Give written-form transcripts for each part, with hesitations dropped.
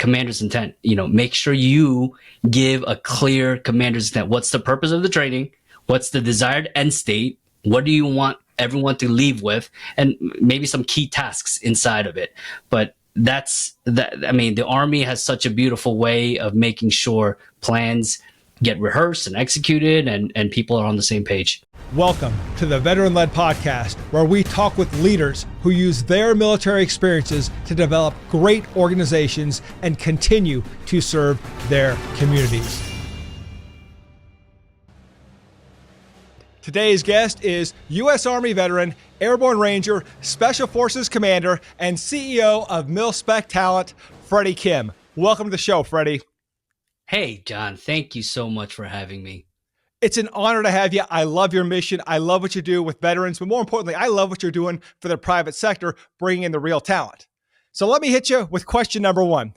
commander's intent. You know, make sure you give a clear commander's intent. What's the purpose of the training? What's the desired end state? What do you want everyone to leave with? And maybe some key tasks inside of it. But that's that. I mean, the Army has such a beautiful way of making sure plans get rehearsed and executed, and people are on the same page. Welcome to the Veteran-Led Podcast, where we talk with leaders who use their military experiences to develop great organizations and continue to serve their communities. Today's guest is U.S. Army veteran, Airborne Ranger, Special Forces Commander, and CEO of MilSpec Talent, Freddie Kim. Welcome to the show, Freddie. Hey, John, thank you so much for having me. It's an honor to have you. I love your mission. I love what you do with veterans, but more importantly, I love what you're doing for the private sector, bringing in the real talent. So let me hit you with question number one.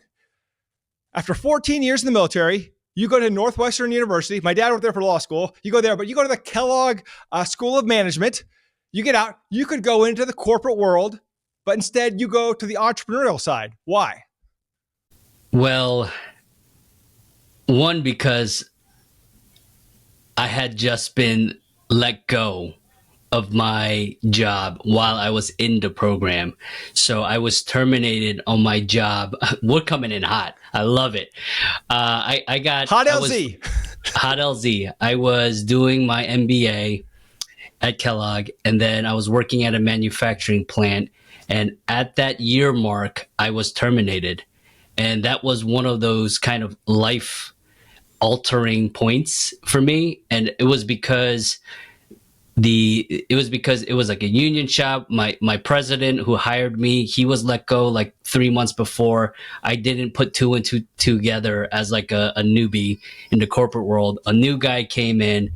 After 14 years in the military, you go to Northwestern University. My dad went there for law school. You go there, but you go to the Kellogg School of Management. You get out. You could go into the corporate world, but instead you go to the entrepreneurial side. Why? Well, one, because I had just been let go of my job while I was in the program. So I was terminated on my job. We're coming in hot. I love it. I got hot LZ. Hot LZ. I was doing my MBA at Kellogg, and then I was working at a manufacturing plant. And at that year mark, I was terminated. And that was one of those kind of life altering points for me. And it was because it was like a union shop. My president who hired me, he was let go like 3 months before. I didn't put two and two together as like a newbie in the corporate world. A new guy came in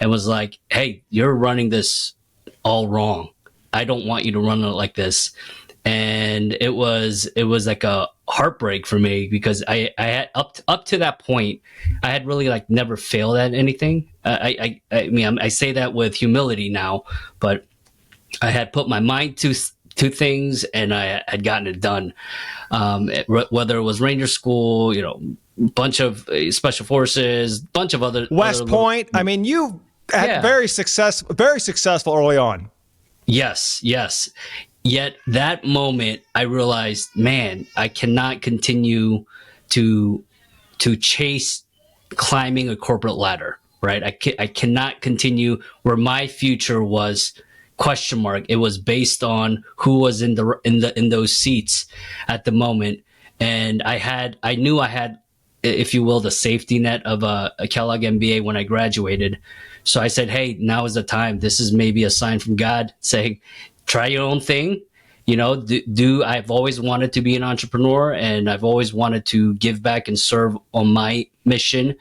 and was like, "Hey, you're running this all wrong. I don't want you to run it like this." And it was like a heartbreak for me, because I had up to that point, I had really like never failed at anything. I mean, I say that with humility now, but I had put my mind to things and I had gotten it done. Whether it was Ranger School, you know, bunch of special forces, bunch of other West Point. I mean, you had very successful early on. Yes. Yet that moment, I realized, man, I cannot continue to chase climbing a corporate ladder, right? I cannot continue where my future was question mark. It was based on who was in those seats at the moment, and I knew I had, if you will, the safety net of a Kellogg MBA when I graduated. So I said, hey, now is the time. This is maybe a sign from God saying, try your own thing. You know, I've always wanted to be an entrepreneur, and I've always wanted to give back and serve on my mission.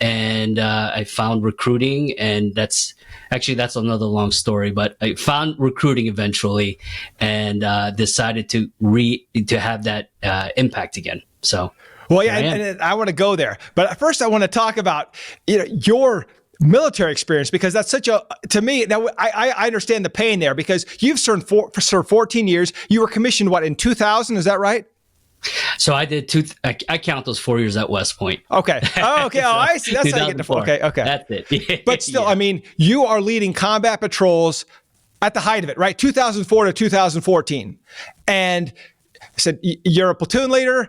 And I found recruiting, and that's another long story, but I found recruiting eventually, and decided to have that impact again. So, well, yeah, and I want to go there, but first I want to talk about, you know, your military experience, because that's to me, that I understand the pain there, because you've served 14 years. You were commissioned, in 2000? Is that right? So I did I count those 4 years at West Point. Okay. Oh, okay. I see. That's how you get to 4. Okay. That's it. But still, yeah. I mean, you are leading combat patrols at the height of it, right? 2004 to 2014. And I said, you're a platoon leader,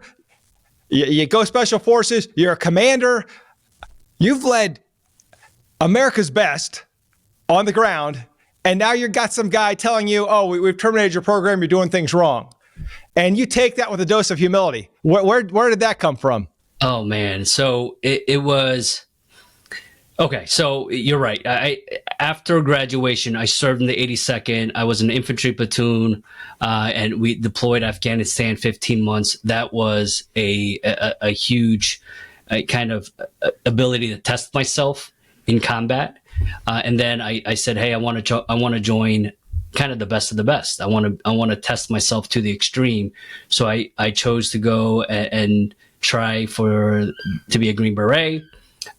you go special forces, you're a commander, you've led America's best on the ground, and now you've got some guy telling you, oh, we've terminated your program, you're doing things wrong. And you take that with a dose of humility. Where did that come from? Oh, man. So it was, okay, so you're right. After graduation, I served in the 82nd. I was in an infantry platoon, and we deployed Afghanistan 15 months. That was a huge kind of ability to test myself in combat. And then I said, hey, I want to join kind of the best of the best. I want to test myself to the extreme. So I chose to go and try to be a Green Beret.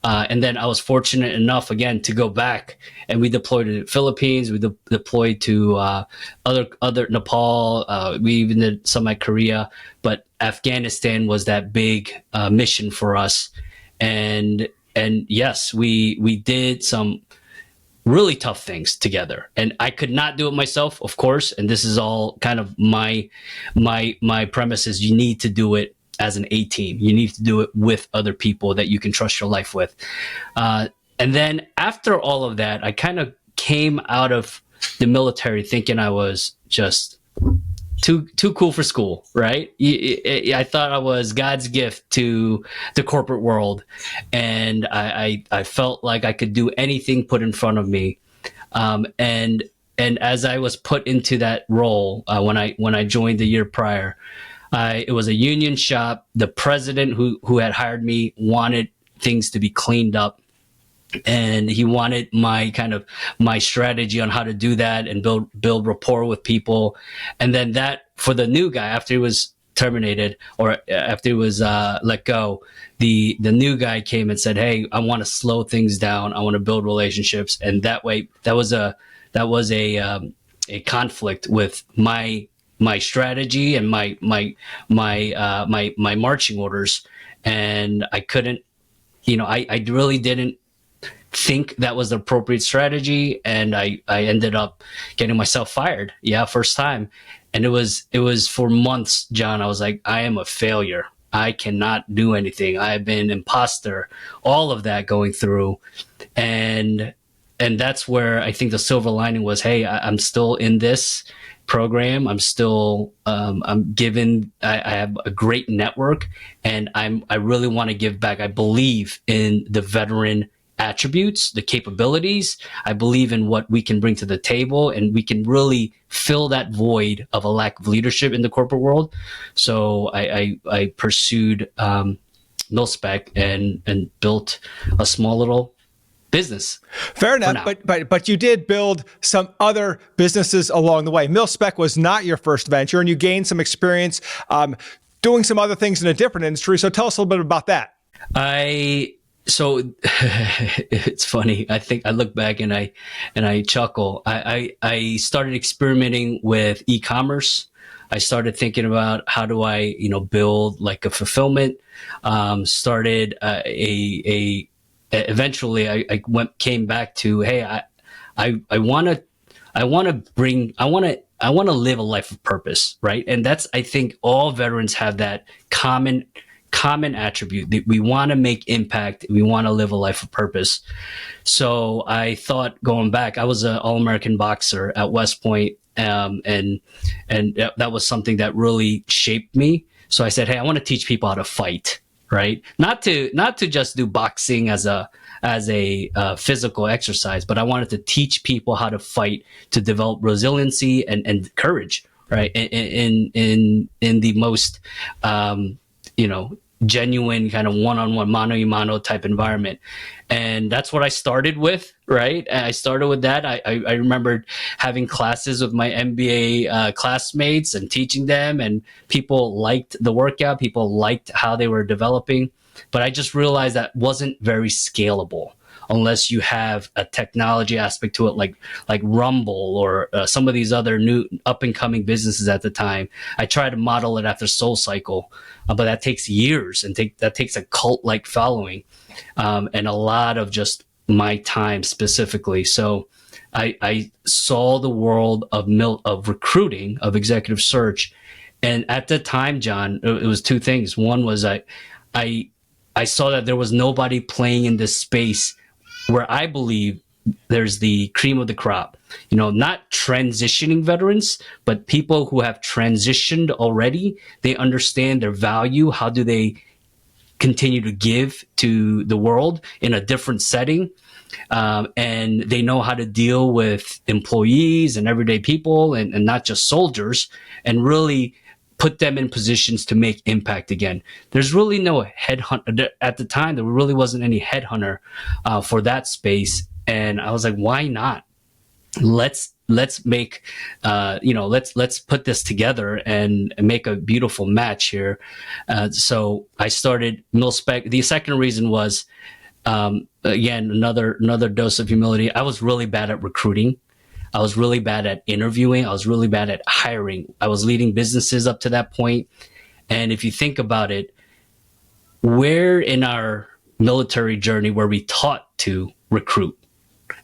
And then I was fortunate enough again to go back, and we deployed to the Philippines. We deployed to other Nepal. We even did some at Korea, but Afghanistan was that big mission for us. And yes, we did some really tough things together, and I could not do it myself, of course. And this is all kind of my premise is you need to do it as an A team. You need to do it with other people that you can trust your life with. And then after all of that, I kind of came out of the military thinking I was just too cool for school, right? I thought I was God's gift to the corporate world, and I felt like I could do anything put in front of me. And as I was put into that role when I joined the year prior, it was a union shop. The president who had hired me wanted things to be cleaned up, and he wanted my strategy on how to do that and build rapport with people. And then that for the new guy, after he was terminated or after he was let go, the new guy came and said, "Hey, I want to slow things down. I want to build relationships." And that way, that was a conflict with my strategy and my marching orders, and I couldn't, I really didn't think that was the appropriate strategy, and I ended up getting myself fired. Yeah, first time. And it was for months, John. I was like, I am a failure. I cannot do anything. I've been imposter, all of that going through. And that's where I think the silver lining was, hey, I'm still in this program. I'm still, I have a great network, and I really want to give back. I believe in the veteran attributes, the capabilities. I believe in what we can bring to the table, and we can really fill that void of a lack of leadership in the corporate world. So I pursued MilSpec and built a small little business. Fair enough, but you did build some other businesses along the way. MilSpec was not your first venture, and you gained some experience doing some other things in a different industry. So tell us a little bit about that. So it's funny. I think I look back and I chuckle. I started experimenting with e-commerce. I started thinking about how do I, build like a fulfillment. Started eventually I came back to, hey, I want to live a life of purpose, right? And that's, I think all veterans have that common attribute that we want to make impact. We want to live a life of purpose. So I thought, going back, I was an All-American boxer at West Point. And that was something that really shaped me. So I said, hey, I want to teach people how to fight, right? Not to just do boxing as a physical exercise, but I wanted to teach people how to fight, to develop resiliency and courage, right? In the most, genuine kind of one-on-one, mano-a-mano type environment. And that's what I started with, right? And I started with that. I remember having classes with my MBA classmates and teaching them, and people liked the workout. People liked how they were developing. But I just realized that wasn't very scalable unless you have a technology aspect to it, like Rumble or some of these other new up-and-coming businesses at the time. I tried to model it after SoulCycle, but that takes years, and that takes a cult-like following, and a lot of just my time specifically. So I saw the world of recruiting, of executive search, and at the time, John, it was two things. One was I saw that there was nobody playing in this space where I believe there's the cream of the crop, not transitioning veterans, but people who have transitioned already. They understand their value. How do they continue to give to the world in a different setting? And they know how to deal with employees and everyday people and not just soldiers, and really put them in positions to make impact again. There's really no headhunter at the time. There really wasn't any headhunter for that space, and I was like, why not? Let's make let's put this together and make a beautiful match here. So I started MilSpec. The second reason was Again, another dose of humility. I was really bad at recruiting. I was really bad at interviewing. I was really bad at hiring. I was leading businesses up to that point. And if you think about it, where in our military journey were we taught to recruit?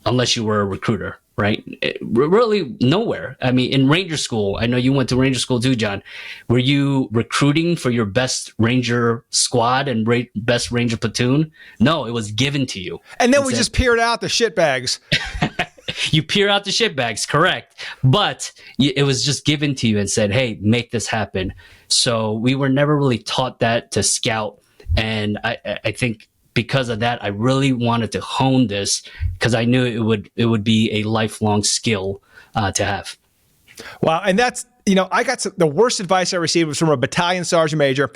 Unless you were a recruiter, right? Really nowhere. I mean, in Ranger school, I know you went to Ranger school too, John. Were you recruiting for your best Ranger squad and best Ranger platoon? No, it was given to you. And then we just peered out the shit bags. You peer out the shit bags, correct. But it was just given to you and said, hey, make this happen. So we were never really taught that to scout. And I think because of that, I really wanted to hone this because I knew it would be a lifelong skill to have. Wow. And that's, I got the worst advice I received was from a battalion sergeant major.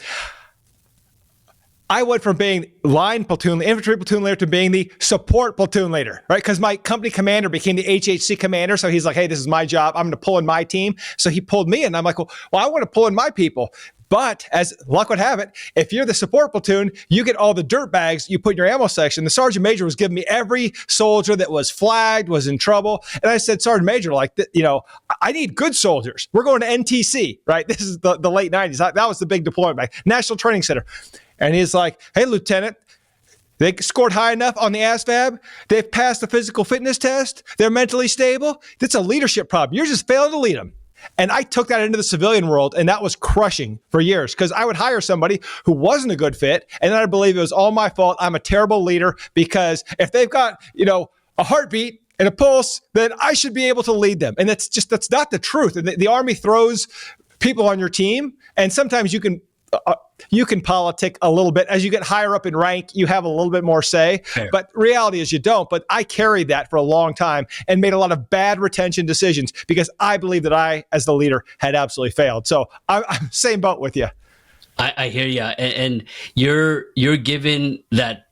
I went from being line platoon, infantry platoon leader to being the support platoon leader, right? Because my company commander became the HHC commander. So he's like, hey, this is my job. I'm going to pull in my team. So he pulled me in. I'm like, well, I want to pull in my people. But as luck would have it, if you're the support platoon, you get all the dirt bags you put in your ammo section. The sergeant major was giving me every soldier that was flagged, was in trouble. And I said, Sergeant Major, I need good soldiers. We're going to NTC, right? This is the late 90s. That was the big deployment back, National Training Center. And he's like, hey, Lieutenant, they scored high enough on the ASVAB. They've passed the physical fitness test. They're mentally stable. That's a leadership problem. You're just failing to lead them. And I took that into the civilian world, and that was crushing for years because I would hire somebody who wasn't a good fit, and then I believe it was all my fault. I'm a terrible leader because if they've got, a heartbeat and a pulse, then I should be able to lead them. And that's not the truth. And the Army throws people on your team, and sometimes you can politic a little bit. As you get higher up in rank, you have a little bit more say. Fair. But reality is you don't. But I carried that for a long time and made a lot of bad retention decisions because I believe that I, as the leader, had absolutely failed. So I'm same boat with you. I hear you. And you're given that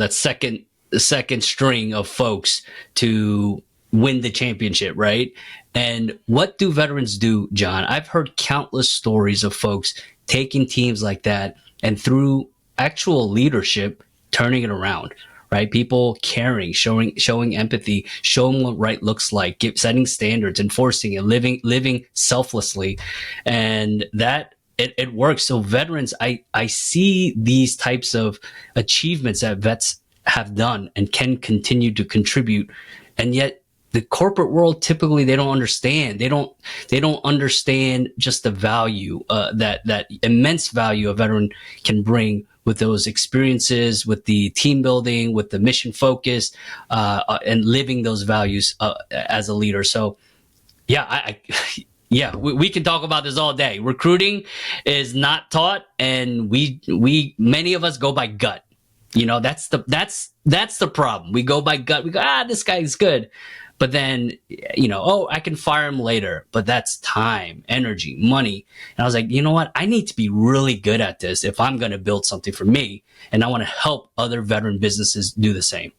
second string of folks to win the championship, right? And what do veterans do, John? I've heard countless stories of folks taking teams like that and through actual leadership, turning it around, right? People caring, showing empathy, showing what right looks like, setting standards, enforcing it, living selflessly. And that it works. So veterans, I see these types of achievements that vets have done and can continue to contribute. And yet the corporate world, typically they don't understand. They don't understand just the value, that immense value a veteran can bring with those experiences, with the team building, with the mission focus, and living those values as a leader. So, yeah, we can talk about this all day. Recruiting is not taught, and we many of us go by gut. That's the problem. We go by gut. We go, this guy's good. But then, I can fire him later, but that's time, energy, money. And I was like, you know what? I need to be really good at this if I'm going to build something for me. And I want to help other veteran businesses do the same.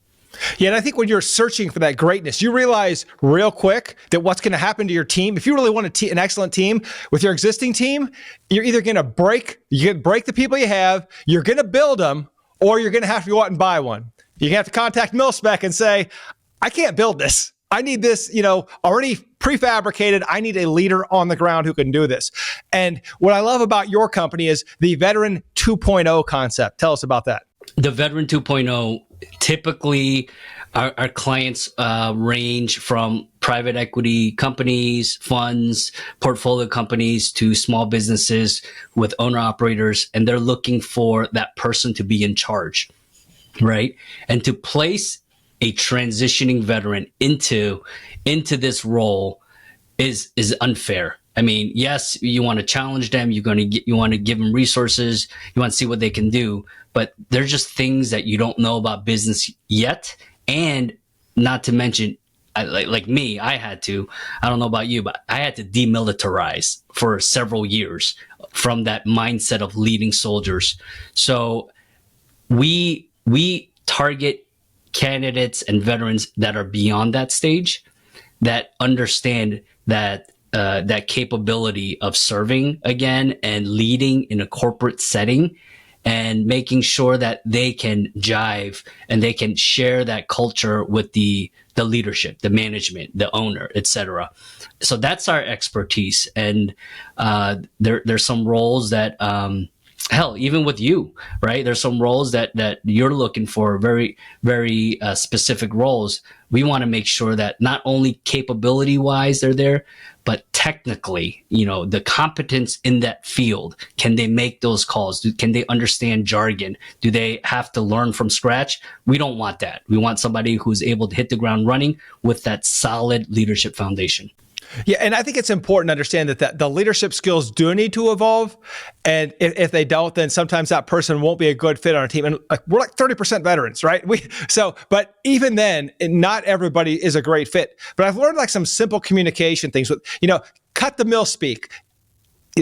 Yeah, and I think when you're searching for that greatness, you realize real quick that what's going to happen to your team, if you really want an excellent team with your existing team, you're either going to break the people you have, you're going to build them, or you're going to have to go out and buy one. You're going to have to contact MilSpec and say, I can't build this. I need this, already prefabricated. I need a leader on the ground who can do this. And what I love about your company is the Veteran 2.0 concept. Tell us about that. The Veteran 2.0, typically our clients range from private equity companies, funds, portfolio companies to small businesses with owner operators. And they're looking for that person to be in charge, right? And to place a transitioning veteran into this role is unfair. I mean, yes, you want to challenge them. You want to give them resources. You want to see what they can do, but they're just things that you don't know about business yet. And not to mention, like me, I don't know about you, but I had to demilitarize for several years from that mindset of leading soldiers. So we target candidates and veterans that are beyond that stage, that understand that capability of serving again and leading in a corporate setting, and making sure that they can jive and they can share that culture with the leadership, the management, the owner, etc. So that's our expertise. And there's some roles that hell, even with you, right? There's some roles that you're looking for, very, very specific roles. We want to make sure that not only capability wise they're there, but technically, the competence in that field. Can they make those calls? Can they understand jargon? Do they have to learn from scratch? We don't want that. We want somebody who's able to hit the ground running with that solid leadership foundation. Yeah, and I think it's important to understand that the leadership skills do need to evolve, and if they don't, then sometimes that person won't be a good fit on a team. And we're like 30% veterans, right? But even then, not everybody is a great fit. But I've learned like some simple communication things with, cut the mill speak.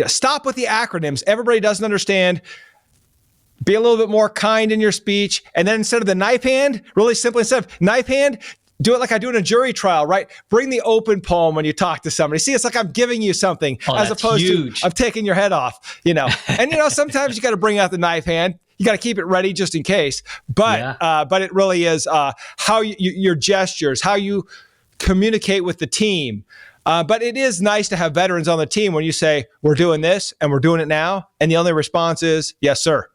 Stop with the acronyms. Everybody doesn't understand. Be a little bit more kind in your speech, and then instead of the knife hand, really simply instead of knife hand, do it like I do in a jury trial, right? Bring the open palm when you talk to somebody. See, it's like I'm giving you something as opposed huge. to I'm taking your head off, And, sometimes you got to bring out the knife hand. You got to keep it ready just in case. But it really is how your gestures, how you communicate with the team. But it is nice to have veterans on the team when you say, we're doing this and we're doing it now. And the only response is, yes, sir.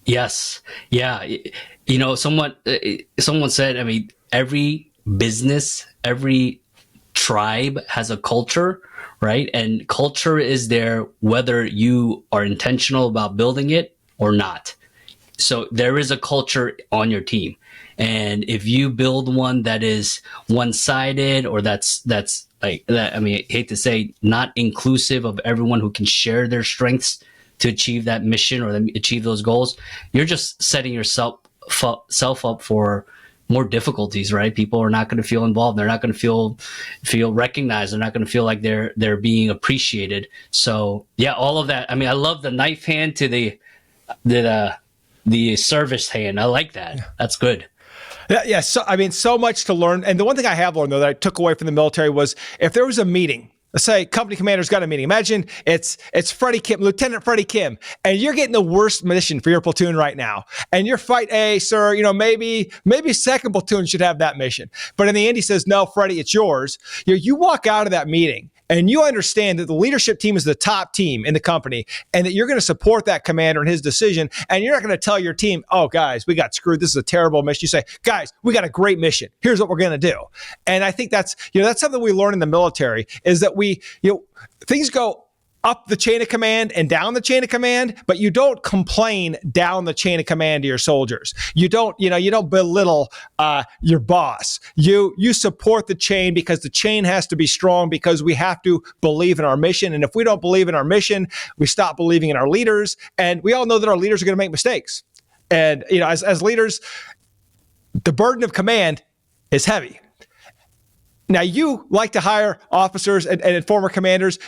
Yes. Yeah. Someone said, every business, every tribe has a culture, right? And culture is there whether you are intentional about building it or not. So there is a culture on your team. And if you build one that is one-sided or that's like that, I hate to say not inclusive of everyone who can share their strengths to achieve that mission or achieve those goals, you're just setting yourself up for more difficulties, right? People are not going to feel involved. They're not going to feel recognized. They're not going to feel like they're being appreciated. So yeah, all of that. I love the knife hand to the service hand. I like that. That's good. Yeah. So much to learn. And the one thing I have learned though that I took away from the military was if there was a meeting, let's say company commander's got a meeting. Imagine it's Freddie Kim, Lieutenant Freddie Kim, and you're getting the worst mission for your platoon right now. And you're fight A, sir, maybe second platoon should have that mission. But in the end, he says, no, Freddie, it's yours. You walk out of that meeting and you understand that the leadership team is the top team in the company and that you're going to support that commander in his decision. And you're not going to tell your team, oh, guys, we got screwed. This is a terrible mission. You say, guys, we got a great mission. Here's what we're going to do. And I think that's something we learn in the military is that things go up the chain of command and down the chain of command, but you don't complain down the chain of command to your soldiers. You don't belittle your boss. You support the chain because the chain has to be strong because we have to believe in our mission. And if we don't believe in our mission, we stop believing in our leaders. And we all know that our leaders are going to make mistakes. And as leaders, the burden of command is heavy. Now, you like to hire officers and former commanders.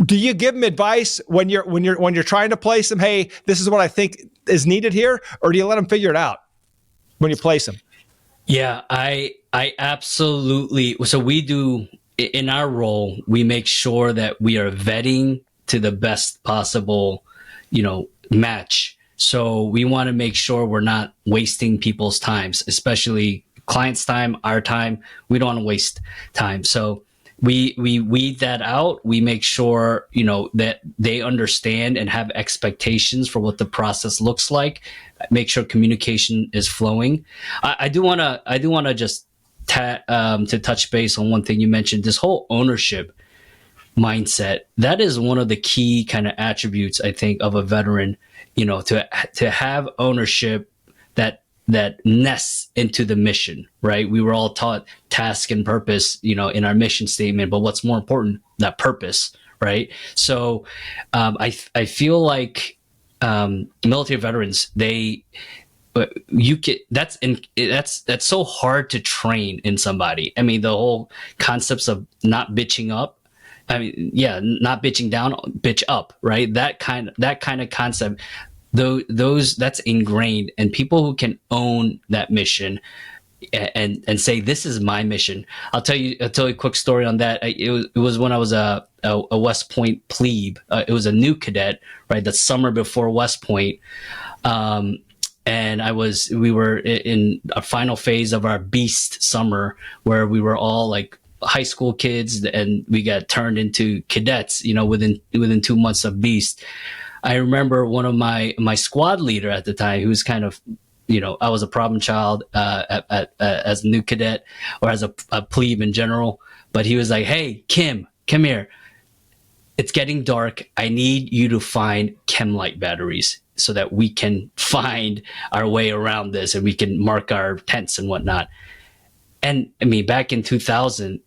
Do you give them advice when you're trying to place them? Hey, this is what I think is needed here, or do you let them figure it out when you place them? Yeah, I absolutely. So we do in our role. We make sure that we are vetting to the best possible, match. So we want to make sure we're not wasting people's times, especially clients' time, our time. We don't want to waste time. So we weed that out. We make sure, that they understand and have expectations for what the process looks like. Make sure communication is flowing. I do want to just to touch base on one thing you mentioned, this whole ownership mindset. That is one of the key kind of attributes, I think, of a veteran, to have ownership that nests into the mission, right? We were all taught task and purpose, in our mission statement, but what's more important, that purpose, right? So I feel like military veterans, that's so hard to train in somebody. The whole concepts of not bitching up. Not bitching down, bitch up, right? That kind of concept. That's ingrained, and people who can own that mission and say, this is my mission. I'll tell you a quick story on that. It was when I was a a West Point plebe. It was a new cadet, right? The summer before West Point. And we were in a final phase of our beast summer where we were all like high school kids and we got turned into cadets, within 2 months of beast. I remember one of my squad leader at the time, who was kind of, I was a problem child, as a new cadet or as a plebe in general, but he was like, "Hey, Kim, come here. It's getting dark. I need you to find chem-light batteries so that we can find our way around this and we can mark our tents and whatnot." And I mean, back in 2000,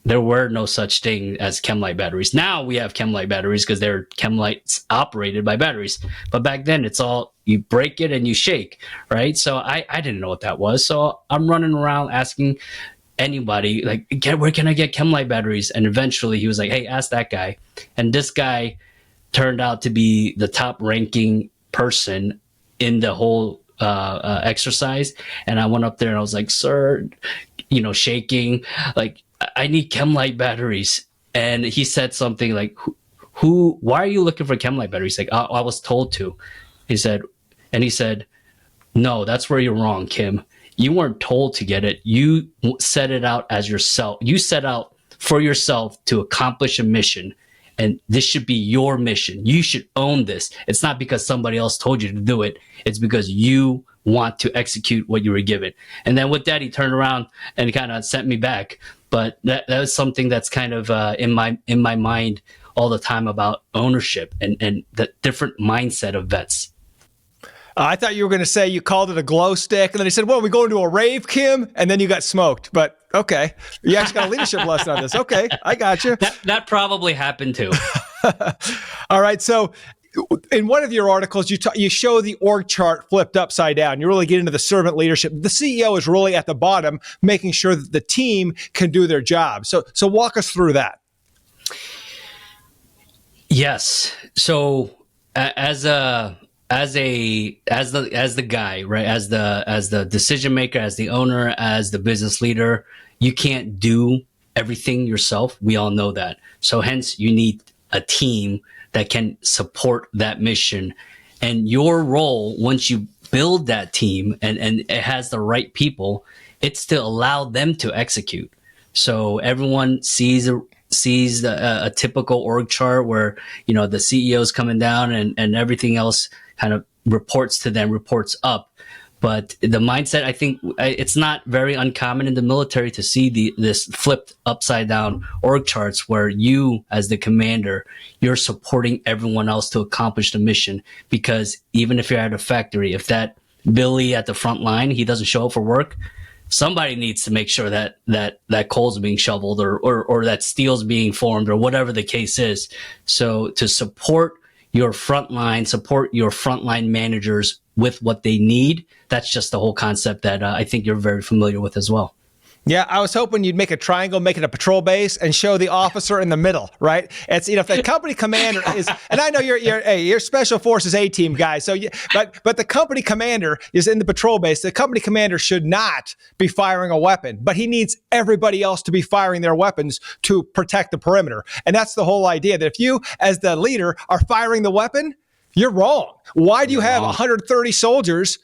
there were no such thing as chem-light batteries. Now we have chem-light batteries because they're chem-lights operated by batteries. But back then, it's all, you break it and you shake, right? So I didn't know what that was. So I'm running around asking anybody, like, where can I get chem-light batteries? And eventually he was like, "Hey, ask that guy." And this guy turned out to be the top ranking person in the whole exercise. And I went up there and I was like, "Sir," shaking, like, "I need chem-light batteries." And he said something like, why are you looking for chem-light batteries? Like, I was told to. He said, "No, that's where you're wrong, Kim. You weren't told to get it. You set it out as yourself. You set out for yourself to accomplish a mission. And this should be your mission. You should own this. It's not because somebody else told you to do it. It's because you want to execute what you were given." And then with that, he turned around and kind of sent me back. But that was something that's kind of in my mind all the time about ownership and the different mindset of vets. I thought you were going to say you called it a glow stick, and then he said, "Well, we going to a rave, Kim?" And then you got smoked. But okay, you actually got a leadership lesson on this. Okay, I got you. That probably happened too. All right, so in one of your articles, you show the org chart flipped upside down. You really get into the servant leadership. The CEO is really at the bottom, making sure that the team can do their job. So walk us through that. Yes. So as the guy, right, as the decision maker, as the owner, as the business leader, you can't do everything yourself. We all know that. So hence you need a team that can support that mission. And your role, once you build that team and it has the right people, it's to allow them to execute. So everyone sees a typical org chart where, the CEO's coming down and everything else kind of reports to them, reports up. But the mindset, I think it's not very uncommon in the military to see this flipped upside down org charts where you, as the commander, you're supporting everyone else to accomplish the mission. Because even if you're at a factory, if that Billy at the front line, he doesn't show up for work, somebody needs to make sure that coal's being shoveled or that steel's being formed or whatever the case is. So to support your frontline managers with what they need, that's just the whole concept that I think you're very familiar with as well. Yeah, I was hoping you'd make a triangle, make it a patrol base, and show the officer in the middle, right? It's if the company commander is, and I know you're special forces A-team guy, so but the company commander is in the patrol base. The company commander should not be firing a weapon, but he needs everybody else to be firing their weapons to protect the perimeter. And that's the whole idea, that if you, as the leader, are firing the weapon, you're wrong. Why do you have 130 soldiers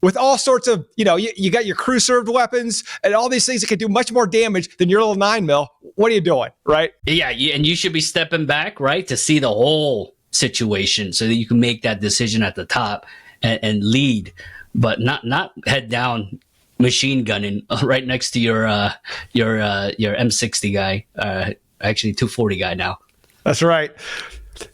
with all sorts of, you got your crew served weapons and all these things that can do much more damage than your little 9mm. What are you doing, right? Yeah, and you should be stepping back, right, to see the whole situation so that you can make that decision at the top and lead, but not head down machine gunning right next to your M60 guy, actually 240 guy now. That's right.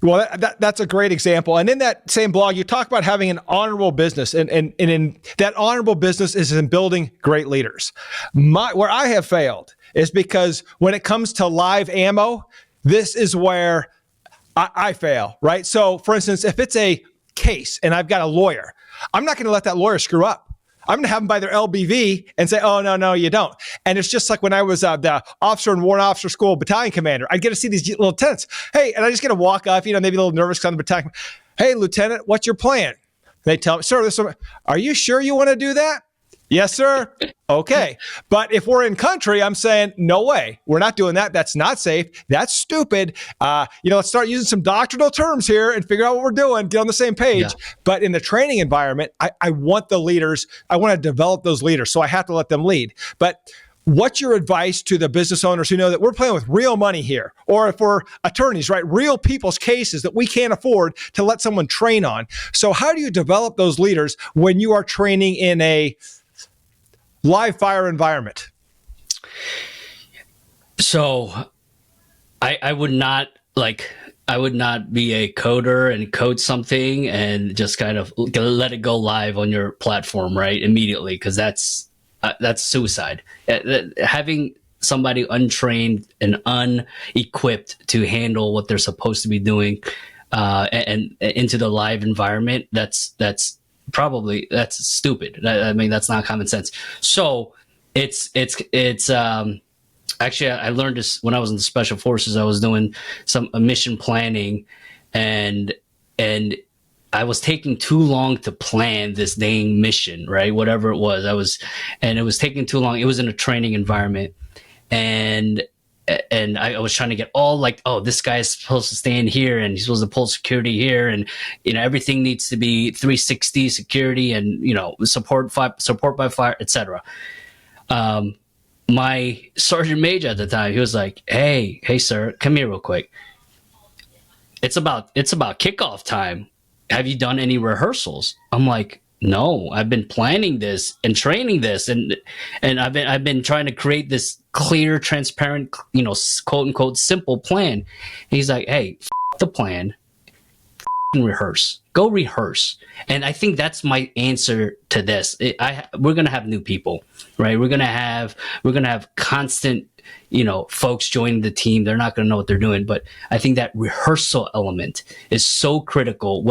Well, that's a great example. And in that same blog, you talk about having an honorable business. And in that honorable business is in building great leaders. Where I have failed is because when it comes to live ammo, this is where I fail, right? So, for instance, if it's a case and I've got a lawyer, I'm not going to let that lawyer screw up. I'm going to have them by their LBV and say, "Oh, no, you don't." And it's just like when I was the officer in Warrant Officer School battalion commander, I'd get to see these little tents. Hey, and I just get to walk up, maybe a little nervous because I'm the battalion. "Hey, Lieutenant, what's your plan?" They tell me, "Sir, are you sure you want to do that?" Yes, sir. Okay. But if we're in country, I'm saying, no way. We're not doing that. That's not safe. That's stupid. Let's start using some doctrinal terms here and figure out what we're doing, get on the same page. Yeah. But in the training environment, I want the leaders. I want to develop those leaders. So I have to let them lead. But what's your advice to the business owners who know that we're playing with real money here? Or if we're attorneys, right? Real people's cases that we can't afford to let someone train on. So how do you develop those leaders when you are training in a live fire environment? So I would not be a coder and code something and just kind of let it go live on your platform, right? Immediately. Cause that's suicide. Having somebody untrained and unequipped to handle what they're supposed to be doing, and into the live environment, that's stupid. I mean, that's not common sense. So it's actually, I learned this when I was in the special forces. I was doing some mission planning, and I was taking too long to plan this dang mission, right? Whatever it was, it was taking too long. It was in a training environment, and I was trying to get all like, oh, this guy is supposed to stand here and he's supposed to pull security here, and everything needs to be 360 security and support by fire, etc. My sergeant major at the time, he was like, hey sir, come here real quick. It's about kickoff time. Have you done any rehearsals? I'm like, no, I've been planning this and training this, and I've been trying to create this clear, transparent, quote unquote simple plan. And he's like, hey, the plan, go rehearse. And I think that's my answer to this. We're gonna have new people, right? We're gonna have constant, folks joining the team. They're not gonna know what they're doing, but I think that rehearsal element is so critical.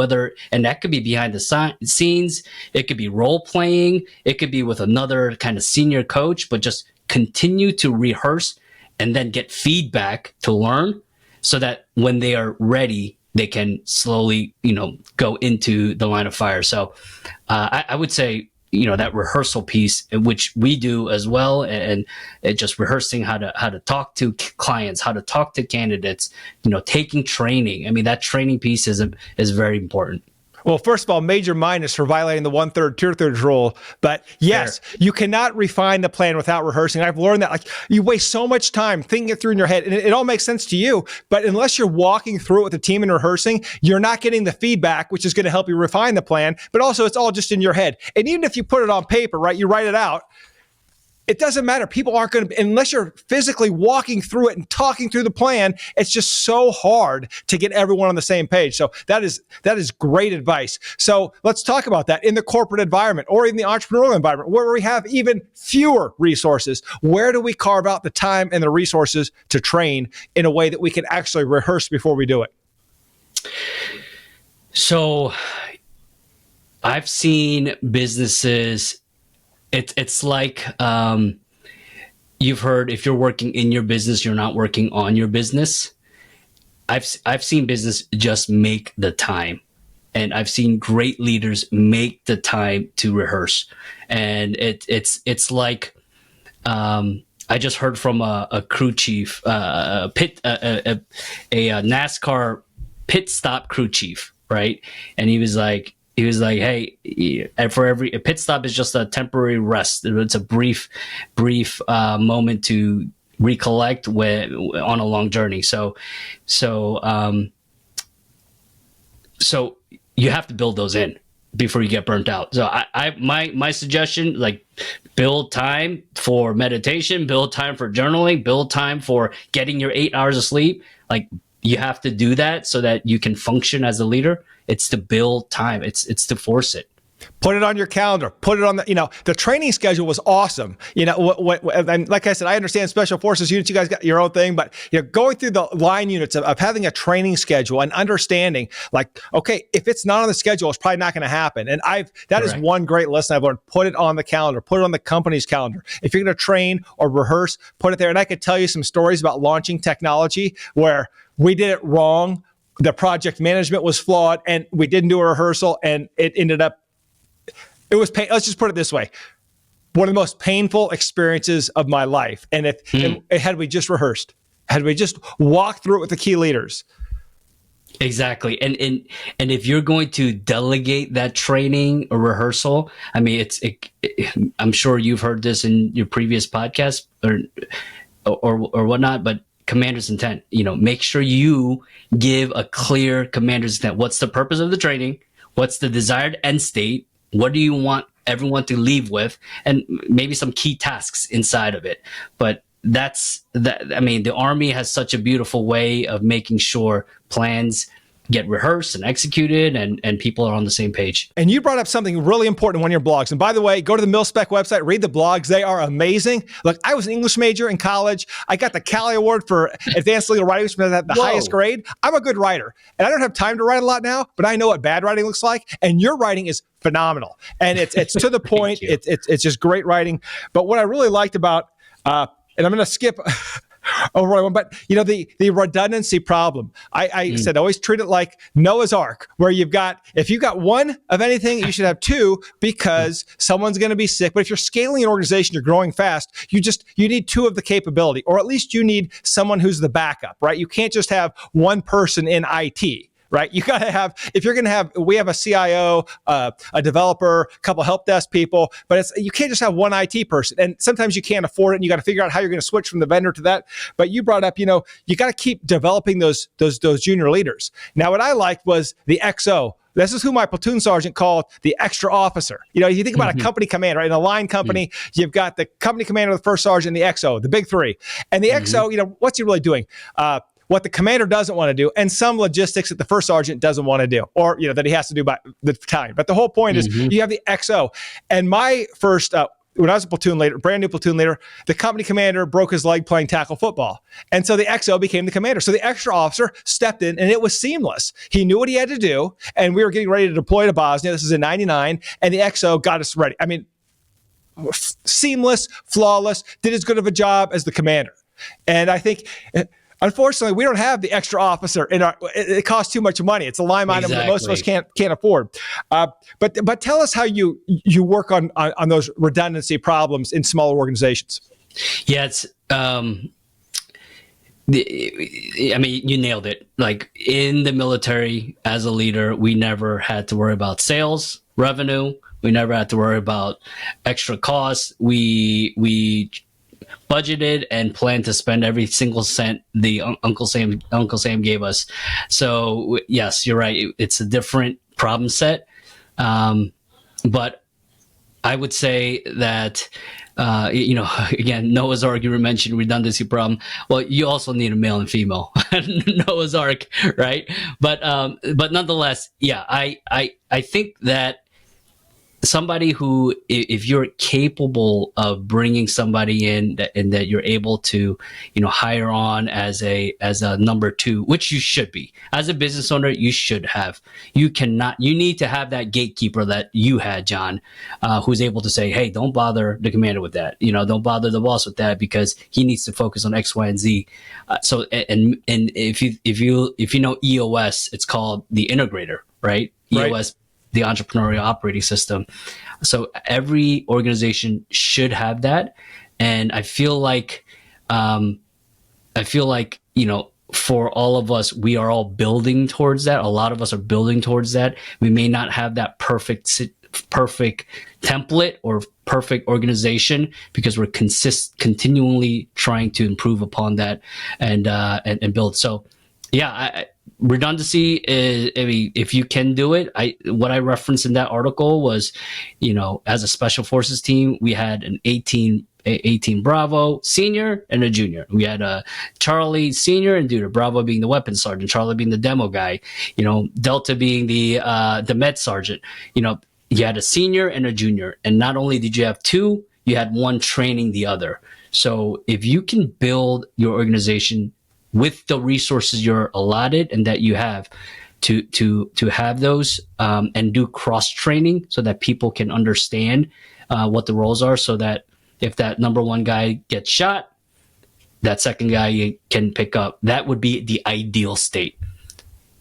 And that could be behind the scenes, it could be role playing, it could be with another kind of senior coach, but just continue to rehearse and then get feedback to learn, so that when they are ready, they can slowly, go into the line of fire. So I would say, that rehearsal piece, which we do as well, and just rehearsing how to talk to clients, how to talk to candidates, taking training. I mean, that training piece is very important. Well, first of all, major minus for violating the 1/3, 2/3 rule. But yes, Fair. You cannot refine the plan without rehearsing. I've learned that you waste so much time thinking it through in your head, and it all makes sense to you. But unless you're walking through it with the team and rehearsing, you're not getting the feedback, which is going to help you refine the plan. But also, it's all just in your head. And even if you put it on paper, right, you write it out, it doesn't matter. People aren't going to, unless you're physically walking through it and talking through the plan. It's just so hard to get everyone on the same page. So that is great advice. So let's talk about that in the corporate environment or in the entrepreneurial environment, where we have even fewer resources. Where do we carve out the time and the resources to train in a way that we can actually rehearse before we do it? So I've seen businesses. It's like, you've heard, if you're working in your business, you're not working on your business. I've seen business just make the time, and I've seen great leaders make the time to rehearse. And it's like, I just heard from a crew chief, a NASCAR pit stop crew chief, right? And he was like, hey, for a pit stop is just a temporary rest. It's a brief moment to recollect on a long journey. So you have to build those in before you get burnt out. So my suggestion, like, build time for meditation, build time for journaling, build time for getting your 8 hours of sleep. Like, you have to do that so that you can function as a leader. It's to build time. It's to force it. Put it on your calendar. Put it on the training schedule was awesome. And like I said, I understand special forces units. You guys got your own thing, but going through the line units of having a training schedule and understanding, like, okay, if it's not on the schedule, it's probably not going to happen. And that is one great lesson I've learned. Put it on the calendar. Put it on the company's calendar. If you're going to train or rehearse, put it there. And I could tell you some stories about launching technology where we did it wrong. The project management was flawed, and we didn't do a rehearsal, and it ended up. It was pain. Let's just put it this way. one of the most painful experiences of my life. And had we just rehearsed, had we just walked through it with the key leaders. Exactly. And if you're going to delegate that training or rehearsal, I mean, I'm sure you've heard this in your previous podcast or whatnot, but commander's intent, make sure you give a clear commander's intent. What's the purpose of the training? What's the desired end state? What do you want everyone to leave with? And maybe some key tasks inside of it. But that's that. I mean, the Army has such a beautiful way of making sure plans get rehearsed and executed and people are on the same page. And you brought up something really important in one of your blogs. And by the way, go to the MilSpec website, read the blogs. They are amazing. Look, I was an English major in college. I got the Cali Award for Advanced Legal Writing, which was the highest grade. I'm a good writer. And I don't have time to write a lot now, but I know what bad writing looks like. And your writing is phenomenal. And it's to the point. It's just great writing. But what I really liked about, and I'm going to skip over one, but the redundancy problem. I said always treat it like Noah's Ark, where if you've got one of anything, you should have two because someone's going to be sick. But if you're scaling an organization, you're growing fast, you need two of the capability, or at least you need someone who's the backup, right? You can't just have one person in IT. Right? You got to have, if you're going to have, we have a CIO, a developer, a couple help desk people, but you can't just have one IT person. And sometimes you can't afford it and you got to figure out how you're going to switch from the vendor to that. But you brought up, you got to keep developing those junior leaders. Now, what I liked was the XO. This is who my platoon sergeant called the extra officer. You think about a company commander, right? In a line company, you've got the company commander, the first sergeant, the XO, the big three. And the XO, what's he really doing? What the commander doesn't want to do, and some logistics that the first sergeant doesn't want to do, or that he has to do by the battalion. But the whole point is you have the XO. And my first, when I was a platoon leader, brand new platoon leader, the company commander broke his leg playing tackle football. And so the XO became the commander. So the extra officer stepped in and it was seamless. He knew what he had to do. And we were getting ready to deploy to Bosnia. This is in 99. And the XO got us ready. I mean, seamless, flawless, did as good of a job as the commander. And I think, unfortunately, we don't have the extra officer in our. It costs too much money. It's a line item that most of us can't afford. But tell us how you work on those redundancy problems in smaller organizations. Yeah, it's. I mean, you nailed it. Like in the military, as a leader, we never had to worry about sales, revenue. We never had to worry about extra costs. We budgeted and planned to spend every single cent the Uncle Sam gave us. So yes, you're right. It's a different problem set. But I would say that, again, Noah's Ark, you mentioned redundancy problem. Well, you also need a male and female Noah's Ark, right? But nonetheless, yeah, I think that somebody who, if you're capable of bringing somebody in and that you're able to, hire on as a number two, which you should be as a business owner, you need to have that gatekeeper that you had, John, who's able to say, hey, don't bother the commander with that. Don't bother the boss with that because he needs to focus on X, Y, and Z. So if you know EOS, it's called the integrator, right? EOS, the entrepreneurial operating system. So every organization should have that. And I feel like, for all of us, we are all building towards that. A lot of us are building towards that. We may not have that perfect template or perfect organization because we're continually trying to improve upon that and build. So yeah, redundancy is, if you can do it, what I referenced in that article was, as a special forces team, we had an 18 Bravo senior and a junior. We had a Charlie senior and junior, Bravo being the weapons sergeant, Charlie being the demo guy, Delta being the med sergeant. You had a senior and a junior. And not only did you have two, you had one training the other. So if you can build your organization with the resources you're allotted and that you have to have those and do cross training so that people can understand what the roles are, so that if that number one guy gets shot, that second guy can pick up. That would be the ideal state.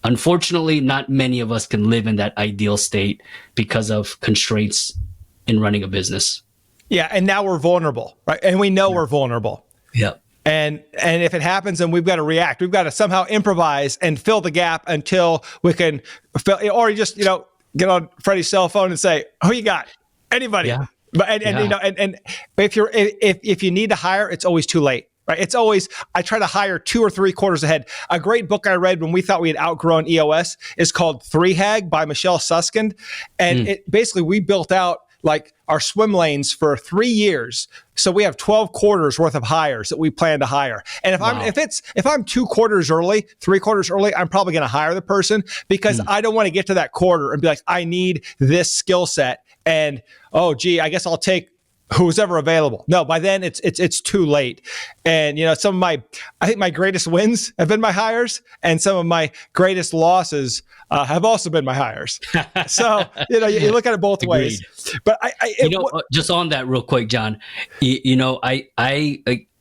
Unfortunately, not many of us can live in that ideal state because of constraints in running a business. Yeah, and now we're vulnerable, right? And we know we're vulnerable. Yeah. And if it happens, then we've got to react. We've got to somehow improvise and fill the gap until we can fill, or you just, get on Freddie's cell phone and say, "Who you got? Anybody?" Yeah. But and if you need to hire, it's always too late. Right. It's always, I try to hire 2 or 3 quarters ahead. A great book I read when we thought we had outgrown EOS is called 3 Hag by Michelle Susskind. And it basically, we built out like our swim lanes for 3 years. So we have 12 quarters worth of hires that we plan to hire. And if I'm 2 quarters early, 3 quarters early, I'm probably going to hire the person because I don't want to get to that quarter and be like, I need this skill set. And, oh, gee, I guess I'll take who's ever available. No, by then it's too late. And I think my greatest wins have been my hires, and some of my greatest losses have also been my hires. So you look at it both ways. But just on that real quick, John, I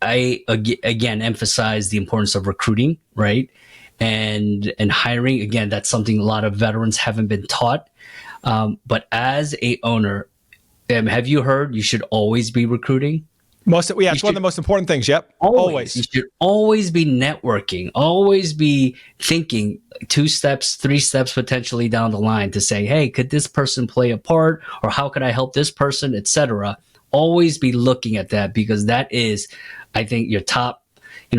again emphasize the importance of recruiting, right, and hiring. Again, that's something a lot of veterans haven't been taught. But as a owner, have you heard you should always be recruiting? It's one of the most important things. Yep. Always. You should always be networking, always be thinking 2 steps, 3 steps potentially down the line to say, hey, could this person play a part, or how could I help this person, etc. Always be looking at that, because that is, I think, your top,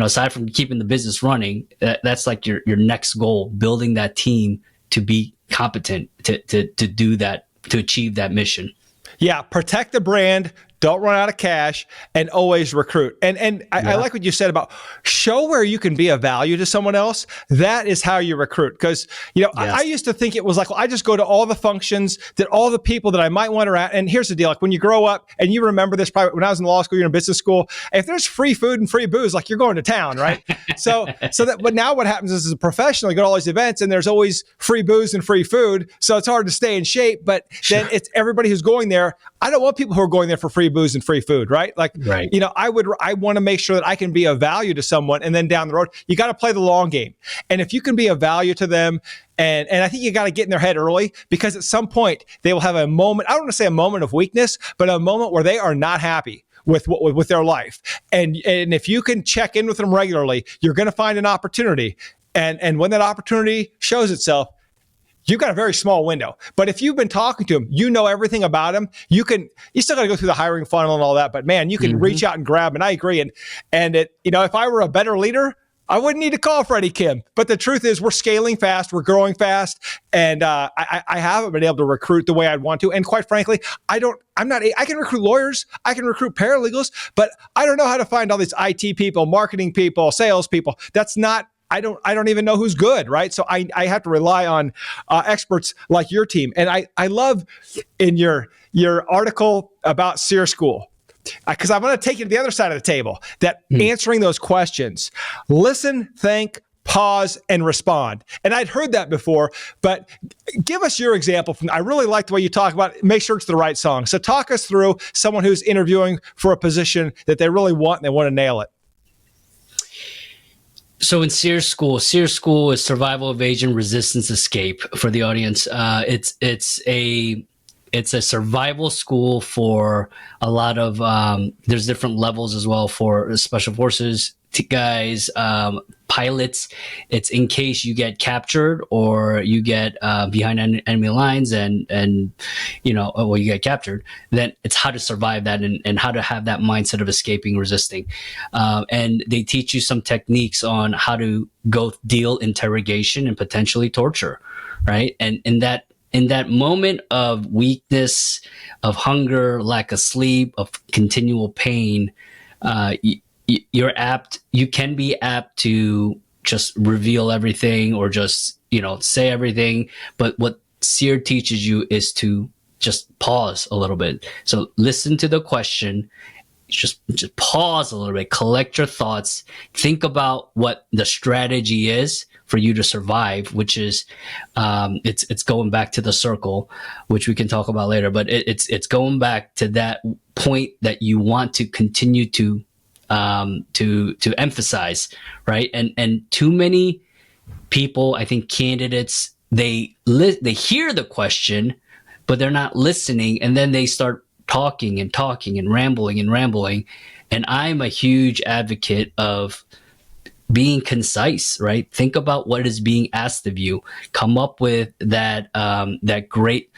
aside from keeping the business running, that's like your next goal, building that team to be competent to do that, to achieve that mission. Yeah, protect the brand, don't run out of cash, and always recruit. And I like what you said about show where you can be of value to someone else. That is how you recruit. Because, I used to think it was like, well, I just go to all the functions that all the people that I might want to at. And here's the deal. Like when you grow up, and you remember this probably when I was in law school, you're in business school, if there's free food and free booze, like you're going to town, right? But now what happens is as a professional, you go to all these events and there's always free booze and free food. So it's hard to stay in shape, but then it's everybody who's going there. I don't want people who are going there for free booze and free food, right? Like, I want to make sure that I can be of value to someone, and then down the road, you got to play the long game. And if you can be of value to them, and I think you got to get in their head early, because at some point they will have a moment, I don't want to say a moment of weakness, but a moment where they are not happy with their life. And if you can check in with them regularly, you're going to find an opportunity. And when that opportunity shows itself, you've got a very small window. But if you've been talking to them, everything about them, you still got to go through the hiring funnel and all that, but man, you can reach out and grab. And I agree. And if I were a better leader, I wouldn't need to call Freddie Kim. But the truth is, we're scaling fast, we're growing fast, and I haven't been able to recruit the way I'd want to. And quite frankly, I can recruit lawyers, I can recruit paralegals, but I don't know how to find all these IT people, marketing people, sales people. I don't even know who's good, right? So I have to rely on experts like your team. And I love in your article about SEER School, because I want to take you to the other side of the table, that answering those questions, listen, think, pause, and respond. And I'd heard that before, but give us your example. I really like the way you talk about it. Make sure it's the right song. So talk us through someone who's interviewing for a position that they really want and they want to nail it. So in SEER School is Survival, Evasion, Resistance, Escape for the audience. It's a survival school for a lot of, there's different levels as well for special forces guys, pilots. It's in case you get captured or you get behind enemy lines and you get captured, then it's how to survive that and how to have that mindset of escaping, resisting. And they teach you some techniques on how to go deal interrogation and potentially torture, right? And in that moment of weakness, of hunger, lack of sleep, of continual pain, you can be apt to just reveal everything or just, say everything. But what SEER teaches you is to just pause a little bit. So listen to the question, just pause a little bit, collect your thoughts, think about what the strategy is for you to survive, which is, it's going back to the circle, which we can talk about later, but it's going back to that point that you want to continue to emphasize, right? And too many people, I think candidates, they hear the question, but they're not listening, and then they start talking and talking and rambling and rambling. And I'm a huge advocate of being concise, right? Think about what is being asked of you. Come up with that great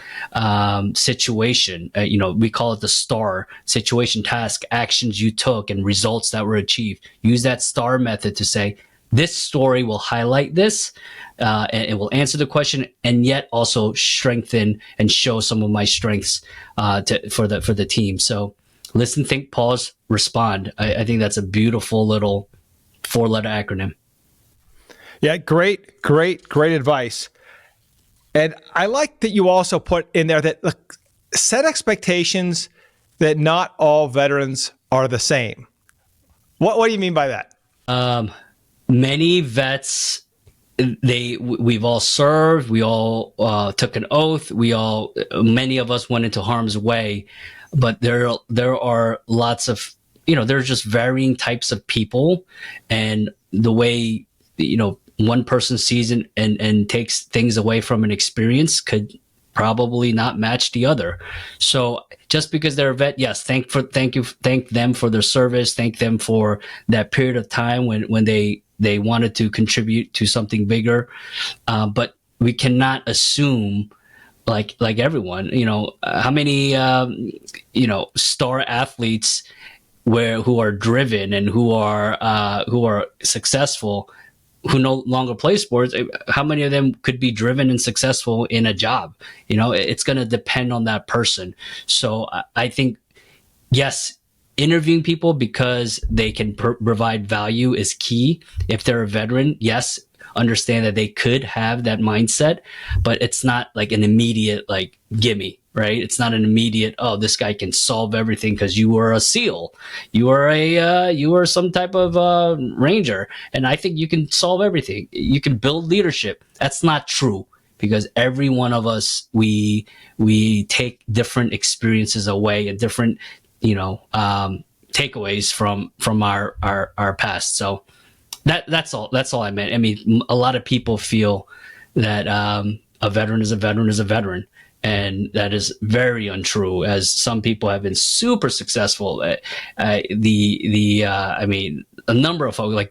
situation. We call it the STAR: situation, task, actions you took, and results that were achieved. Use that STAR method to say, this story will highlight this, and it will answer the question, and yet also strengthen and show some of my strengths for the team. So listen, think, pause, respond. I think that's a beautiful little 4-letter acronym. Yeah, great advice. And I like that you also put in there that, look, set expectations that not all veterans are the same. What do you mean by that? Many vets, we've all served, we all took an oath, many of us went into harm's way, but there are lots of, there's just varying types of people, and the way, one person sees it and takes things away from an experience could probably not match the other. So just because they're a vet, yes, thank them for their service, thank them for that period of time when they wanted to contribute to something bigger. But we cannot assume like everyone, how many, star athletes who are driven and who are successful, who no longer play sports, how many of them could be driven and successful in a job? It's going to depend on that person. So I think, yes, interviewing people because they can provide value is key. If they're a veteran, yes, understand that they could have that mindset, but it's not like an immediate, gimme, right? It's not an immediate, oh, this guy can solve everything because you were a SEAL, you were some type of ranger, and I think you can solve everything. You can build leadership. That's not true, because every one of us, we take different experiences away and different, takeaways from our past. So that's all I meant. I mean, a lot of people feel that a veteran is a veteran. And that is very untrue, as some people have been super successful. I mean, a number of folks,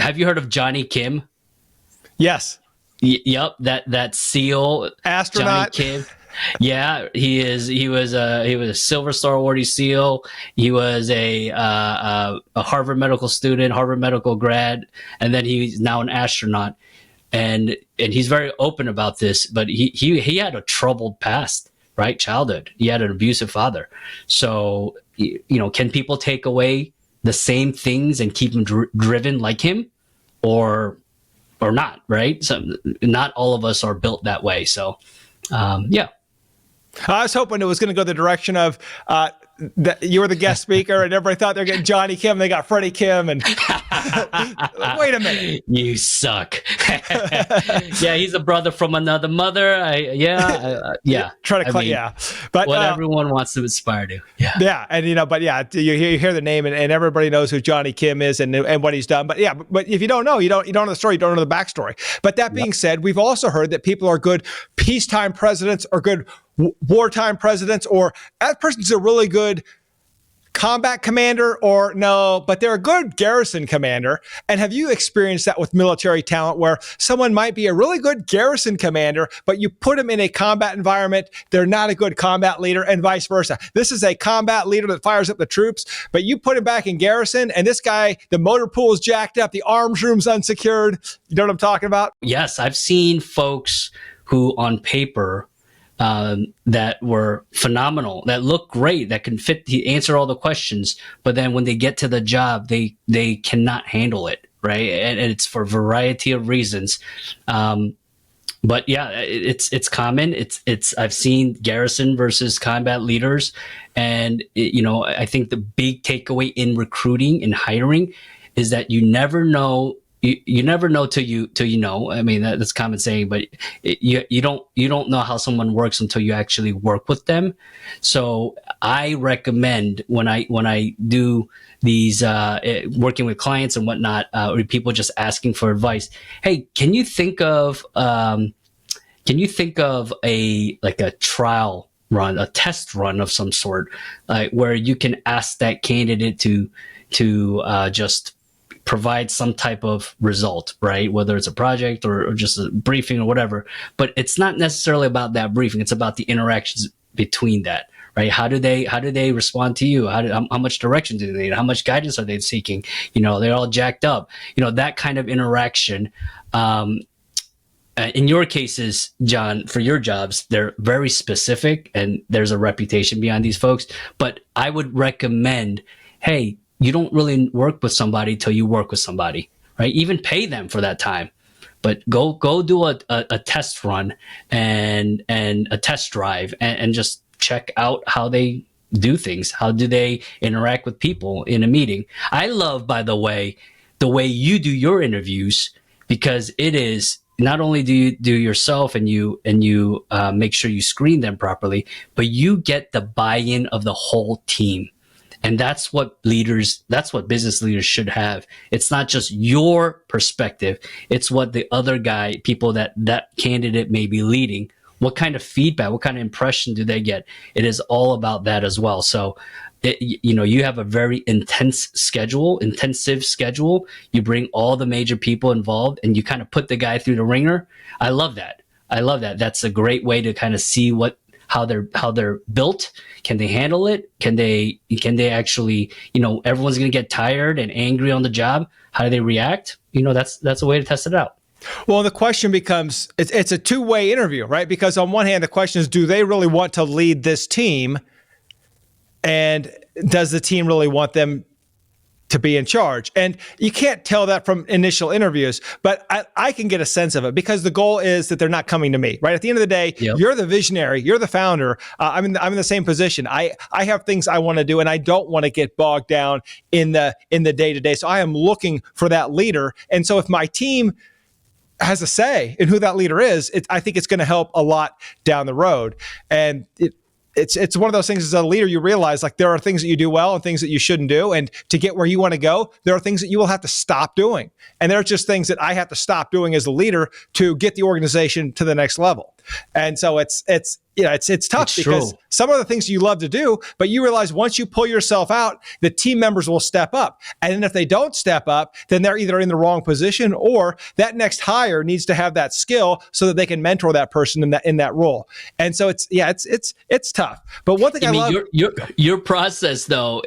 have you heard of Johnny Kim? Yes. Yep. That SEAL astronaut. Johnny Kim. Yeah, he was a Silver Star awardee SEAL. He was a Harvard medical student, Harvard medical grad, and then he's now an astronaut. And he's very open about this, but he had a troubled past, right? Childhood. He had an abusive father. So, can people take away the same things and keep him driven like him, or not, right? So not all of us are built that way. So, yeah. I was hoping it was going to go the direction of that you were the guest speaker and everybody thought they're getting Johnny Kim. They got Freddie Kim, and wait a minute, you suck. Yeah, he's a brother from another mother. Try to yeah, but what everyone wants to aspire to. Yeah, and but you hear the name and everybody knows who Johnny Kim is and what he's done. But but if you don't know, you don't know the story, you don't know the backstory. But that being said, we've also heard that people are good peacetime presidents or good wartime presidents, or that person's a really good combat commander, or no, but they're a good garrison commander. And have you experienced that with military talent, where someone might be a really good garrison commander, but you put them in a combat environment, they're not a good combat leader, and vice versa? This is a combat leader that fires up the troops, but you put him back in garrison, and this guy, the motor pool is jacked up, the arms room's unsecured. You know what I'm talking about? Yes, I've seen folks who on paper that were phenomenal, that look great, that can answer all the questions, but then when they get to the job, they cannot handle it, right? And it's for a variety of reasons. But yeah, it's common. It's I've seen garrison versus combat leaders, and I think the big takeaway in recruiting and hiring is that you never know. You never know till you know. I mean, that's common saying, but you don't know how someone works until you actually work with them. So I recommend when I do these working with clients and whatnot, or people just asking for advice. Hey, can you think of a trial run, a test run of some sort, where you can ask that candidate to just provide some type of result, right? Whether it's a project or just a briefing or whatever. But it's not necessarily about that briefing. It's about the interactions between that, right? How do they respond to you? How much direction do they need? How much guidance are they seeking? They're all jacked up. That kind of interaction. In your cases, John, for your jobs, they're very specific and there's a reputation behind these folks. But I would recommend, hey, you don't really work with somebody till you work with somebody, right? Even pay them for that time, but go do a test run and a test drive and just check out how they do things. How do they interact with people in a meeting? I love, by the way you do your interviews, because it is not only do you do yourself and you make sure you screen them properly, but you get the buy-in of the whole team. And that's what business leaders should have. It's not just your perspective. It's what the other people that candidate may be leading. What kind of feedback, what kind of impression do they get? It is all about that as well. So, you have a very intensive schedule. You bring all the major people involved and you kind of put the guy through the ringer. I love that. That's a great way to kind of see how they're built. Can they handle it? Can they actually, everyone's going to get tired and angry on the job. How do they react? That's a way to test it out. Well, the question becomes, it's a two-way interview, right? Because on one hand, the question is, do they really want to lead this team? And does the team really want them to be in charge? And you can't tell that from initial interviews, but I can get a sense of it, because the goal is that they're not coming to me, right? At the end of the day, yep. You're the visionary, you're the founder. I'm in the same position. I have things I want to do, and I don't want to get bogged down in the day-to-day. So I am looking for that leader. And so if my team has a say in who that leader is, I think it's going to help a lot down the road. And it's one of those things, as a leader, you realize, like, there are things that you do well and things that you shouldn't do. And to get where you want to go, there are things that you will have to stop doing. And there are just things that I have to stop doing as a leader to get the organization to the next level. And so it's tough, because some of the things you love to do, but you realize once you pull yourself out, the team members will step up. And then if they don't step up, then they're either in the wrong position, or that next hire needs to have that skill so that they can mentor that person in that role. And so it's tough. But one thing I love, your process, though.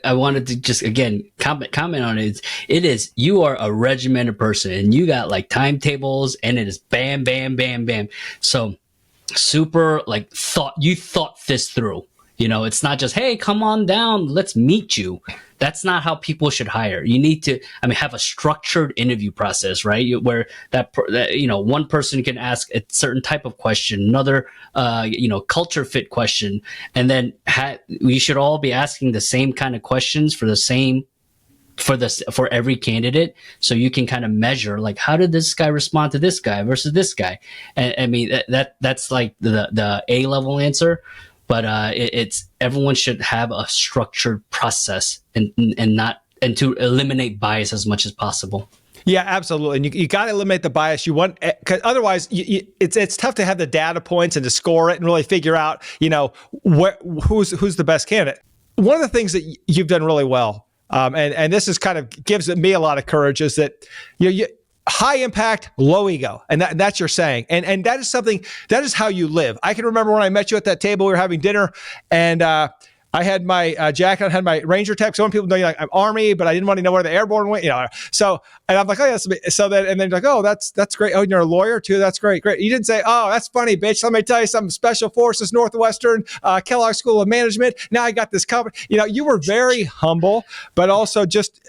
I wanted to just again comment on it. It is, you are a regimented person, and you got like timetables, and it is bam, bam, bam, bam. So super, you thought this through. It's not just, hey, come on down, let's meet you. That's not how people should hire. You need to, have a structured interview process, right? Where that one person can ask a certain type of question, another, culture fit question. And then we should all be asking the same kind of questions for every candidate, so you can kind of measure, like, how did this guy respond to this guy versus this guy? And that's like the A-level answer, but it's everyone should have a structured process and to eliminate bias as much as possible. Yeah, absolutely. And you got to eliminate the bias. You want, because otherwise it's tough to have the data points and to score it and really figure out, who's the best candidate. One of the things that you've done really well, and this is kind of gives me a lot of courage, is that you high impact, low ego, and that's your saying, and that is something, that is how you live. I can remember when I met you at that table, we were having dinner, and I had my jacket, I had my Ranger tag. Some people know, I'm Army, but I didn't want to know where the Airborne went, So, and I'm like, oh, yes. So then, and then like, oh, that's great. Oh, you're a lawyer too. That's great. You didn't say, oh, that's funny, bitch. Let me tell you something. Special Forces, Northwestern, Kellogg School of Management. Now I got this company. You were very humble, but also just,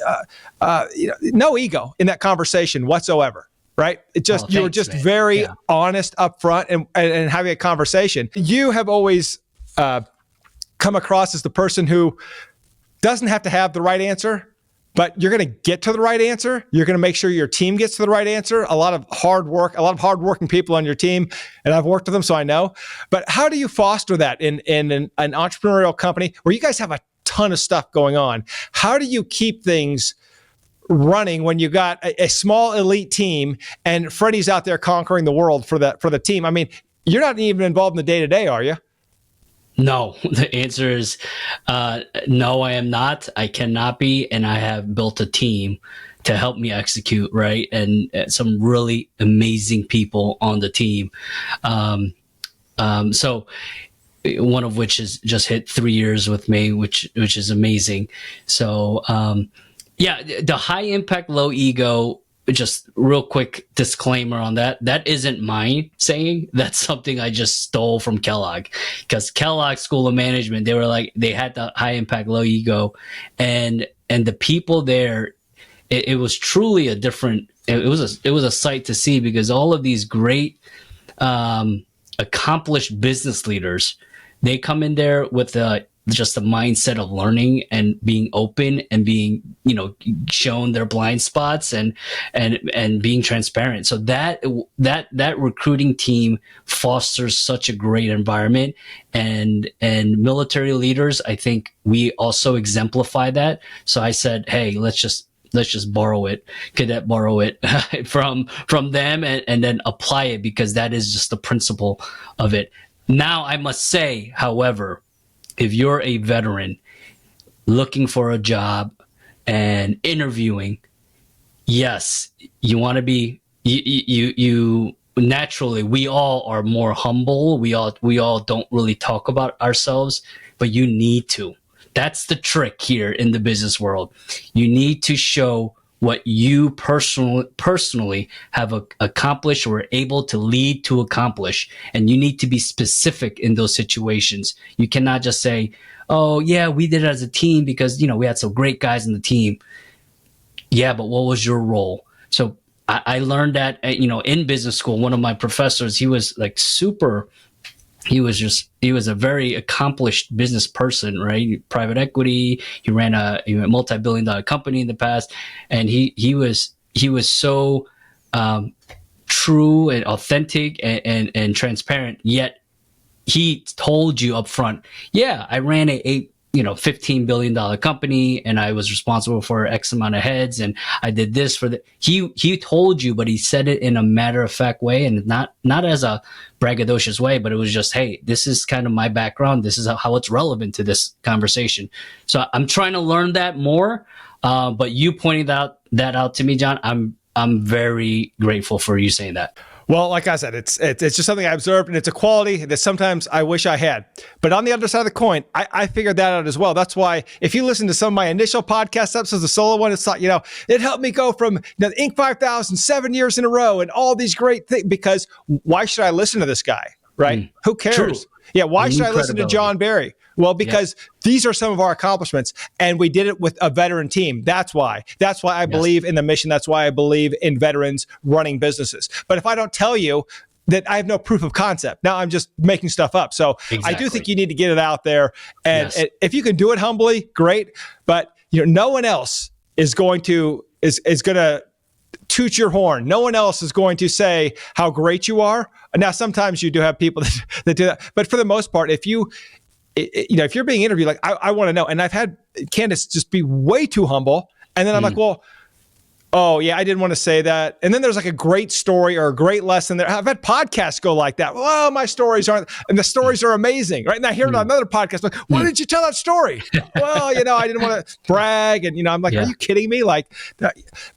no ego in that conversation whatsoever. Right? You were just very honest up front and having a conversation. You have always, come across as the person who doesn't have to have the right answer, but you're going to get to the right answer. You're going to make sure your team gets to the right answer. A lot of hardworking people on your team, and I've worked with them, so I know. But how do you foster that in an entrepreneurial company where you guys have a ton of stuff going on? How do you keep things running when you got a small elite team and Freddie's out there conquering the world for the team? You're not even involved in the day-to-day, are you? No, the answer is no, I am not. I cannot be. And I have built a team to help me execute, right? And some really amazing people on the team. So one of which has just hit 3 years with me, which is amazing. So, yeah, the high impact, low ego, just real quick disclaimer on that. That isn't my saying. That's something I just stole from Kellogg, because Kellogg School of Management, they were like, they had the high impact, low ego, and the people there, it was truly a different, it was a sight to see, because all of these great, accomplished business leaders, they come in there with just a mindset of learning and being open and being, shown their blind spots and being transparent. So that recruiting team fosters such a great environment, and military leaders, I think we also exemplify that. So I said, hey, let's just borrow it, cadet borrow it from them and then apply it, because that is just the principle of it. Now, I must say, however, if you're a veteran looking for a job and interviewing, yes, you want to be, you naturally, we all are more humble. We all don't really talk about ourselves, but you need to. That's the trick here in the business world. You need to show what you personally have accomplished or able to lead to accomplish. And you need to be specific in those situations. You cannot just say, oh, yeah, we did it as a team because, we had some great guys in the team. Yeah, but what was your role? So I learned that, in business school. One of my professors, he was like he was a very accomplished business person, right? Private equity. He ran a multi-billion-dollar company in the past, and he was so true and authentic and transparent. Yet he told you up front, yeah, I ran a $15 billion company, and I was responsible for X amount of heads, and I did this for the. He told you, but he said it in a matter of fact way, and not as a braggadocious way, but it was just, hey, this is kind of my background. This is how it's relevant to this conversation. So I'm trying to learn that more. But you pointing that out to me, John, I'm very grateful for you saying that. Well, like I said, it's just something I observed, and it's a quality that sometimes I wish I had. But on the other side of the coin, I figured that out as well. That's why if you listen to some of my initial podcast episodes, the solo one, it's like, it helped me go from Inc. 5000 7 years in a row and all these great things. Because why should I listen to this guy, right? Who cares? True. Yeah, why should I listen to John Barry? Well, because these are some of our accomplishments, and we did it with a veteran team. That's why I believe in the mission. That's why I believe in veterans running businesses. But if I don't tell you, that I have no proof of concept. Now I'm just making stuff up. So exactly. I do think you need to get it out there. And if you can do it humbly, great. But no one else is going to toot your horn. No one else is going to say how great you are. Now, sometimes you do have people that do that. But for the most part, if you're being interviewed, like I want to know. And I've had candidates just be way too humble. And then I'm like, well, oh, yeah, I didn't want to say that. And then there's like a great story or a great lesson there. I've had podcasts go like that. Well, my stories aren't, and the stories are amazing, right? And I hear it on another podcast, like, why didn't you tell that story? Well, I didn't want to brag. And, I'm like, are you kidding me? Like,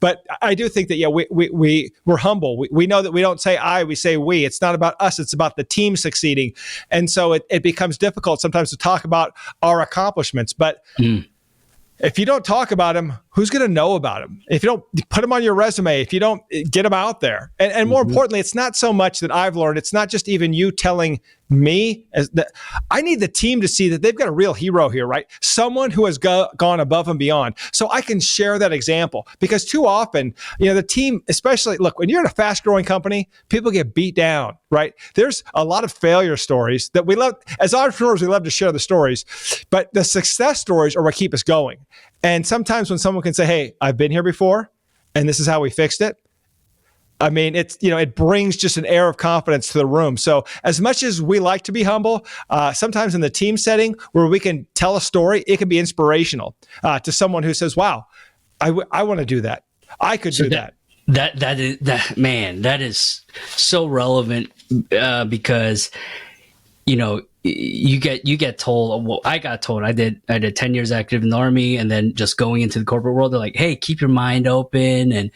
but I do think that, we're humble. We know that we don't say I, we say we. It's not about us. It's about the team succeeding. And so it becomes difficult sometimes to talk about our accomplishments. But if you don't talk about them, who's going to know about them? If you don't put them on your resume, if you don't get them out there. And more importantly, it's not so much that I've learned. It's not just even you telling me. I need the team to see that they've got a real hero here, right? Someone who has gone above and beyond. So I can share that example, because too often, the team, especially, look, when you're in a fast growing company, people get beat down, right? There's a lot of failure stories that we love. As entrepreneurs, we love to share the stories, but the success stories are what keep us going. And sometimes when someone can say, hey, I've been here before, and this is how we fixed it. I mean, it brings just an air of confidence to the room. So as much as we like to be humble, sometimes in the team setting where we can tell a story, it can be inspirational to someone who says, wow, I want to do that. I could do that. That is so relevant because you get told, well, I got told, I did 10 years active in the Army, and then just going into the corporate world, they're like, hey, keep your mind open and,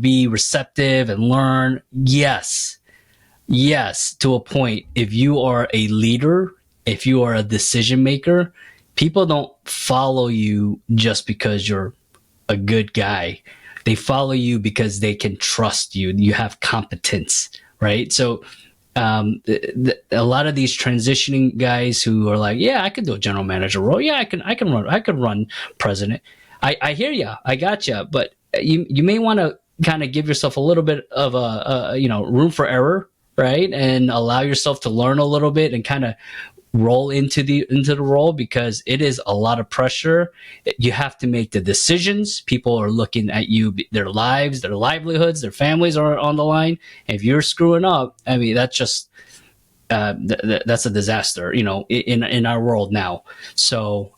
be receptive and learn. Yes, to a point. If you are a leader, if you are a decision maker, people don't follow you just because you're a good guy. They follow you because they can trust you. You have competence, right? So a lot of these transitioning guys who are like, yeah, I could do a general manager role. Yeah, I could run president. I hear you. I got you. But you may want to kind of give yourself a little bit of a room for error, right? And allow yourself to learn a little bit and kind of roll into the role, because it is a lot of pressure. You have to make the decisions. People are looking at you, their lives, their livelihoods, their families are on the line. And if you're screwing up, I mean, that's just that's a disaster, in our world now. So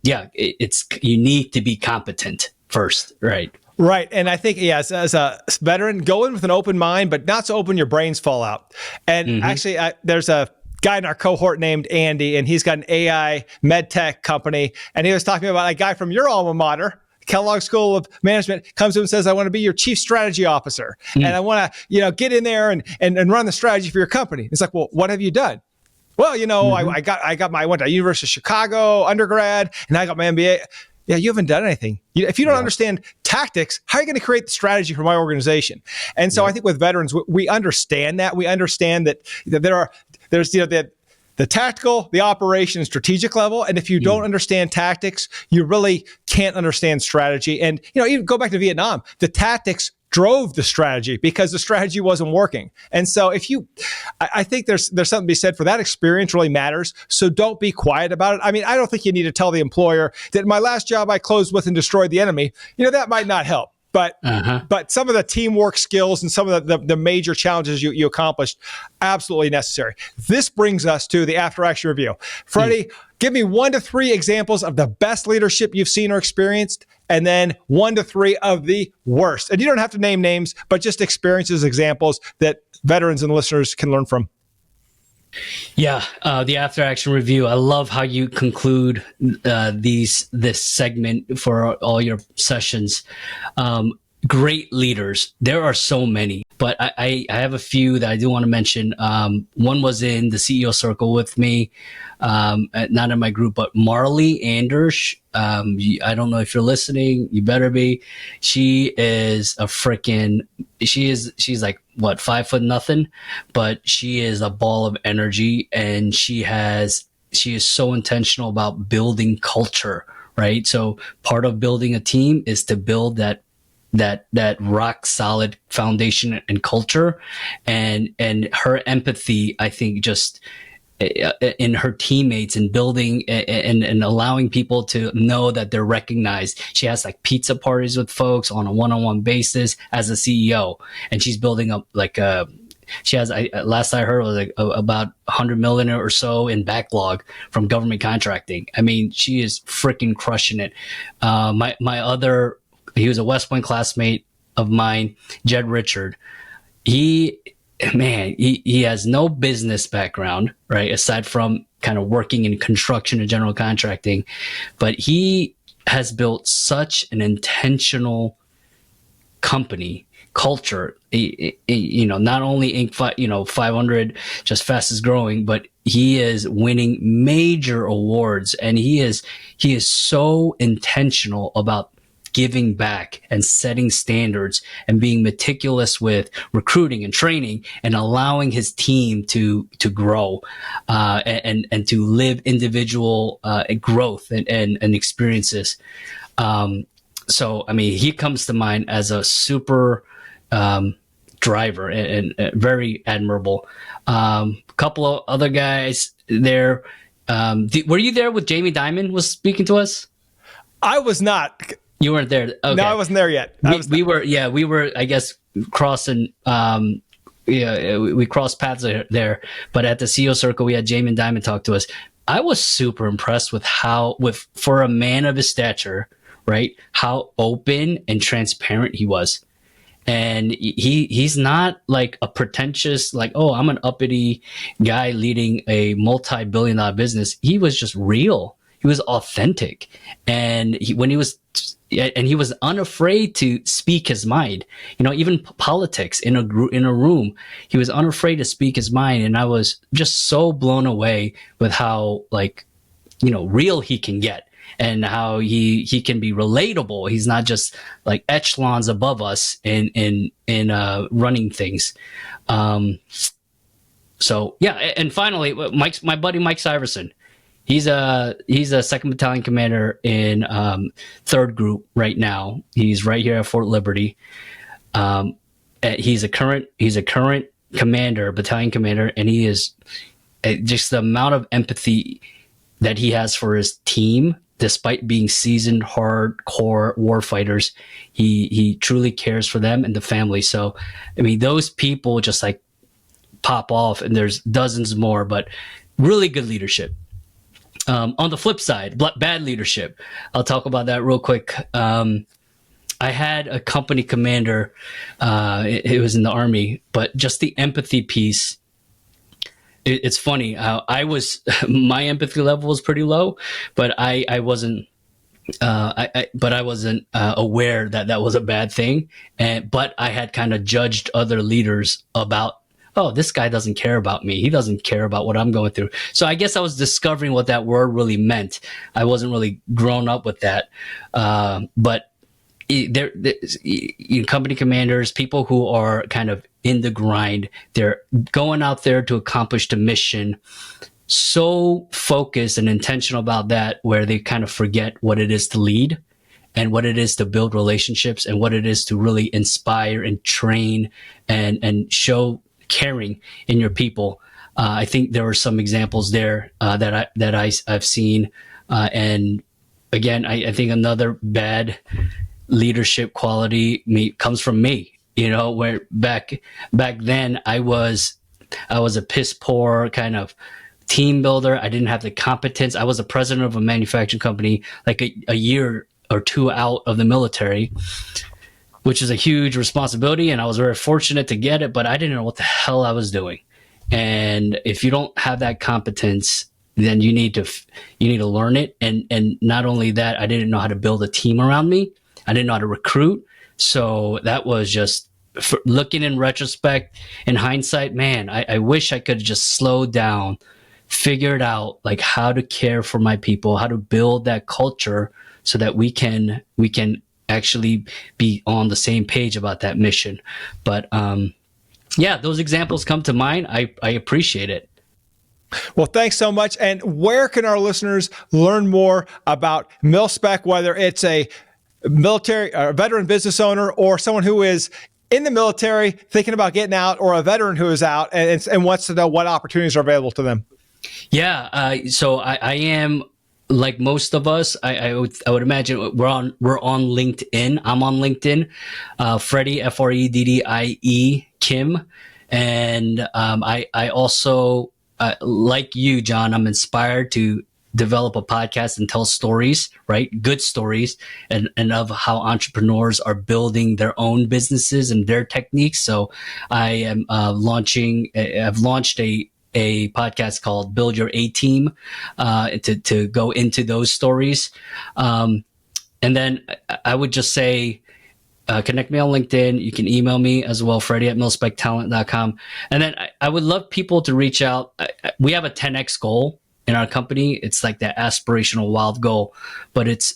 it's you need to be competent first, right? Right. And I think, as a veteran, go in with an open mind, but not so open your brains fall out. And actually, there's a guy in our cohort named Andy, and he's got an AI med tech company. And he was talking about a guy from your alma mater, Kellogg School of Management, comes to him and says, I want to be your chief strategy officer. And I want to, get in there and run the strategy for your company. It's like, well, what have you done? Well, I went to University of Chicago undergrad, and I got my MBA. Yeah, you haven't done anything. If you don't understand tactics, how are you going to create the strategy for my organization? And so I think with veterans, we understand that. We understand that there's the tactical, the operation, strategic level. And if you don't understand tactics, you really can't understand strategy. And, even go back to Vietnam, the tactics drove the strategy because the strategy wasn't working. And so I think there's something to be said for that. Experience really matters. So don't be quiet about it. I mean, I don't think you need to tell the employer that my last job I closed with and destroyed the enemy. That might not help. But some of the teamwork skills and some of the major challenges you accomplished, absolutely necessary. This brings us to the after action review. Freddie, give me 1 to 3 examples of the best leadership you've seen or experienced, and then 1 to 3 of the worst. And you don't have to name names, but just experiences, examples that veterans and listeners can learn from. Yeah, the after action review. I love how you conclude this segment for all your sessions. Great leaders. There are so many, but I have a few that I do want to mention. One was in the CEO circle with me, not in my group, but Marley Anders. I don't know if you're listening. You better be. She is she's like, what, 5'0", but she is a ball of energy, and she is so intentional about building culture, right? So part of building a team is to build that rock solid foundation and culture, and her empathy, I think, just in her teammates and building and allowing people to know that they're recognized. She has like pizza parties with folks on a one-on-one basis as a CEO, and she's building up she has, last I heard, was like about 100 million or so in backlog from government contracting. I mean, she is freaking crushing it. He was a West Point classmate of mine, Jed Richard. He has no business background, right? Aside from kind of working in construction and general contracting, but he has built such an intentional company culture. Not only Inc. 500, just fastest growing, but he is winning major awards, and he is so intentional about giving back and setting standards and being meticulous with recruiting and training and allowing his team to grow and to live individual growth and experiences. So, I mean, he comes to mind as a super driver and very admirable. Couple of other guys there. Were you there with Jamie Dimon was speaking to us? I was not. You weren't there. Okay. No, I wasn't there yet. We were, I guess, crossing. We crossed paths there. But at the CEO circle, we had Jamie Dimon talk to us. I was super impressed with for a man of his stature, right? How open and transparent he was. And he's not like a pretentious, like, oh, I'm an uppity guy leading a multi-billion-dollar business. He was just real. He was authentic. And he was unafraid to speak his mind. Even politics in a room, he was unafraid to speak his mind. And I was just so blown away with how, like, real he can get, and how he can be relatable. He's not just like echelons above us in running things. So yeah, and finally, my buddy Mike Syverson. He's a 2nd Battalion commander in 3rd Group right now. He's right here at Fort Liberty. He's a current commander, battalion commander, and he is just the amount of empathy that he has for his team, despite being seasoned, hardcore war fighters. He truly cares for them and the family. So, I mean, those people just like pop off, and there's dozens more, but really good leadership. On the flip side, bad leadership. I'll talk about that real quick. I had a company commander. It was in the Army, but just the empathy piece. It's funny. My empathy level was pretty low, but I wasn't. But I wasn't aware that was a bad thing. But I had kind of judged other leaders about, oh, this guy doesn't care about me. He doesn't care about what I'm going through. So I guess I was discovering what that word really meant. I wasn't really grown up with that. But company commanders, people who are kind of in the grind, they're going out there to accomplish the mission, so focused and intentional about that, where they kind of forget what it is to lead and what it is to build relationships and what it is to really inspire and train and show caring in your people. I think there were some examples there that I've seen. And again, I think another bad leadership quality comes from me, where back then I was a piss poor kind of team builder. I didn't have the competence. I was a president of a manufacturing company, like a year or two out of the military, which is a huge responsibility. And I was very fortunate to get it, but I didn't know what the hell I was doing. And if you don't have that competence, then you need to learn it. And not only that, I didn't know how to build a team around me. I didn't know how to recruit. So that was just, looking in retrospect, in hindsight, man, I wish I could have just slowed down, figured out like how to care for my people, how to build that culture so that we can actually be on the same page about that mission. But yeah, those examples come to mind. I appreciate it. Well, thanks so much. And where can our listeners learn more about MilSpec, whether it's a military or veteran business owner or someone who is in the military thinking about getting out, or a veteran who is out and wants to know what opportunities are available to them? Yeah. So I am, like most of us, I would imagine we're on LinkedIn. I'm on LinkedIn, Freddie, Freddie Kim. And I also, like you, John, I'm inspired to develop a podcast and tell stories, right? Good stories, and of how entrepreneurs are building their own businesses and their techniques. So I am I've launched a podcast called Build Your A Team, to go into those stories. And then I would just say, connect me on LinkedIn. You can email me as well, Freddie at MilSpecTalent.com. And then I would love people to reach out. We have a 10X goal in our company. It's like that aspirational wild goal, but it's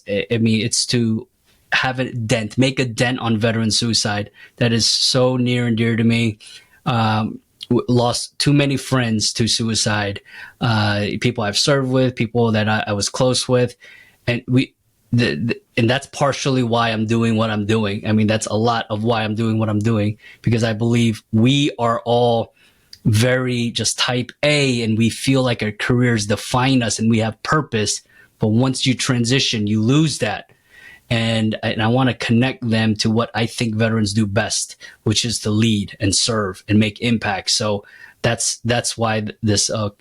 to have a dent, make a dent on veteran suicide. That is so near and dear to me. Lost too many friends to suicide, people I've served with, people that I was close with. And and that's partially why I'm doing what I'm doing. I mean, that's a lot of why I'm doing what I'm doing, because I believe we are all very just type A, and we feel like our careers define us and we have purpose. But once you transition, you lose that. And I want to connect them to what I think veterans do best, which is to lead and serve and make impact. So that's why this the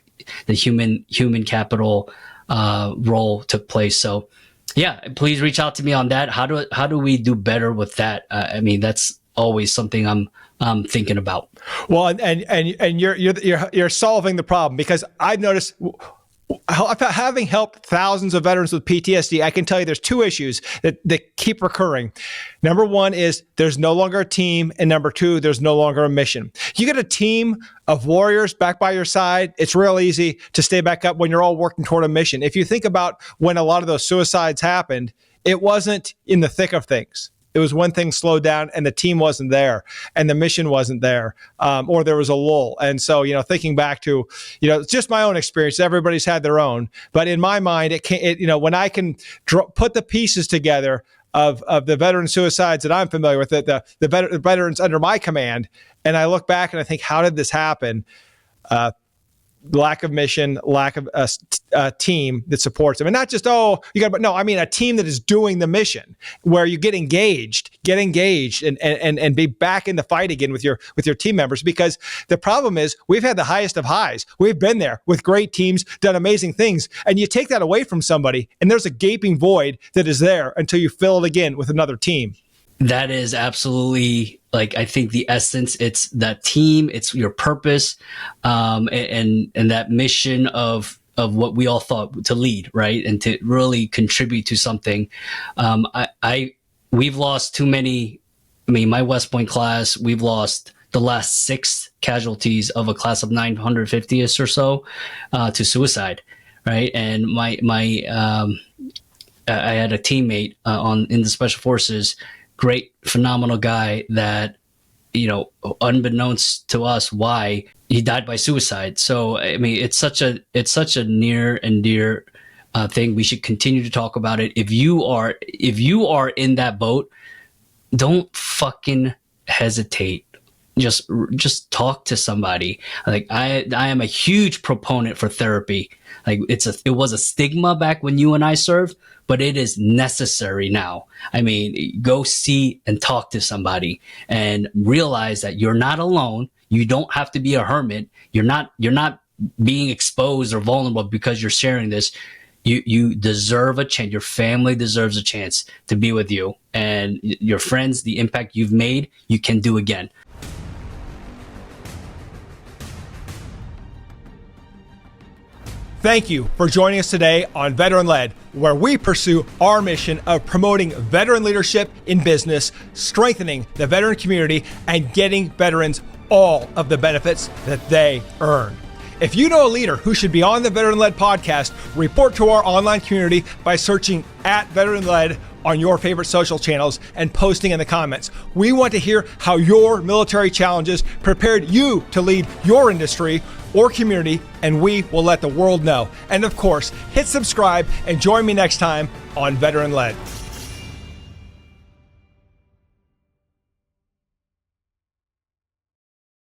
human capital role took place. So yeah, please reach out to me on that. How do we do better with that? I mean, that's always something I'm thinking about. Well, and you're solving the problem, because I've noticed, having helped thousands of veterans with PTSD, I can tell you there's two issues that keep recurring. Number one is there's no longer a team, and number two, there's no longer a mission. You get a team of warriors back by your side, it's real easy to stay back up when you're all working toward a mission. If you think about when a lot of those suicides happened, it wasn't in the thick of things. It was when things slowed down and the team wasn't there and the mission wasn't there, or there was a lull. And so, thinking back to, it's just my own experience. Everybody's had their own, but in my mind, when I can put the pieces together of the veteran suicides that I'm familiar with, the veterans under my command, and I look back and I think, how did this happen? Lack of mission, lack of a team that supports them. And not just, I mean a team that is doing the mission, where you get engaged and be back in the fight again with your team members. Because the problem is, we've had the highest of highs. We've been there with great teams, done amazing things. And you take that away from somebody, and there's a gaping void that is there until you fill it again with another team. That is absolutely, I think the essence. It's that team, it's your purpose, and that mission of what we all thought to lead, right? And to really contribute to something. We've lost too many. I mean, my West Point class, we've lost the last 6 casualties of a class of 950ish or so, to suicide, right? And I had a teammate in the Special Forces, great, phenomenal guy that, unbeknownst to us, why he died by suicide. So, I mean, it's such a near and dear thing. We should continue to talk about it. If you are in that boat, don't fucking hesitate. Just talk to somebody. I am a huge proponent for therapy. It was a stigma back when you and I served, but it is necessary now. I mean, go see and talk to somebody and realize that you're not alone. You don't have to be a hermit. You're not being exposed or vulnerable because you're sharing this. You deserve a chance. Your family deserves a chance to be with you, and your friends, the impact you've made, you can do again. Thank you for joining us today on Veteran Led, where we pursue our mission of promoting veteran leadership in business, strengthening the veteran community, and getting veterans all of the benefits that they earn. If you know a leader who should be on the Veteran Led podcast, report to our online community by searching @VeteranLed on your favorite social channels and posting in the comments. We want to hear how your military challenges prepared you to lead your industry or community, and we will let the world know. And of course, hit subscribe and join me next time on Veteran Led.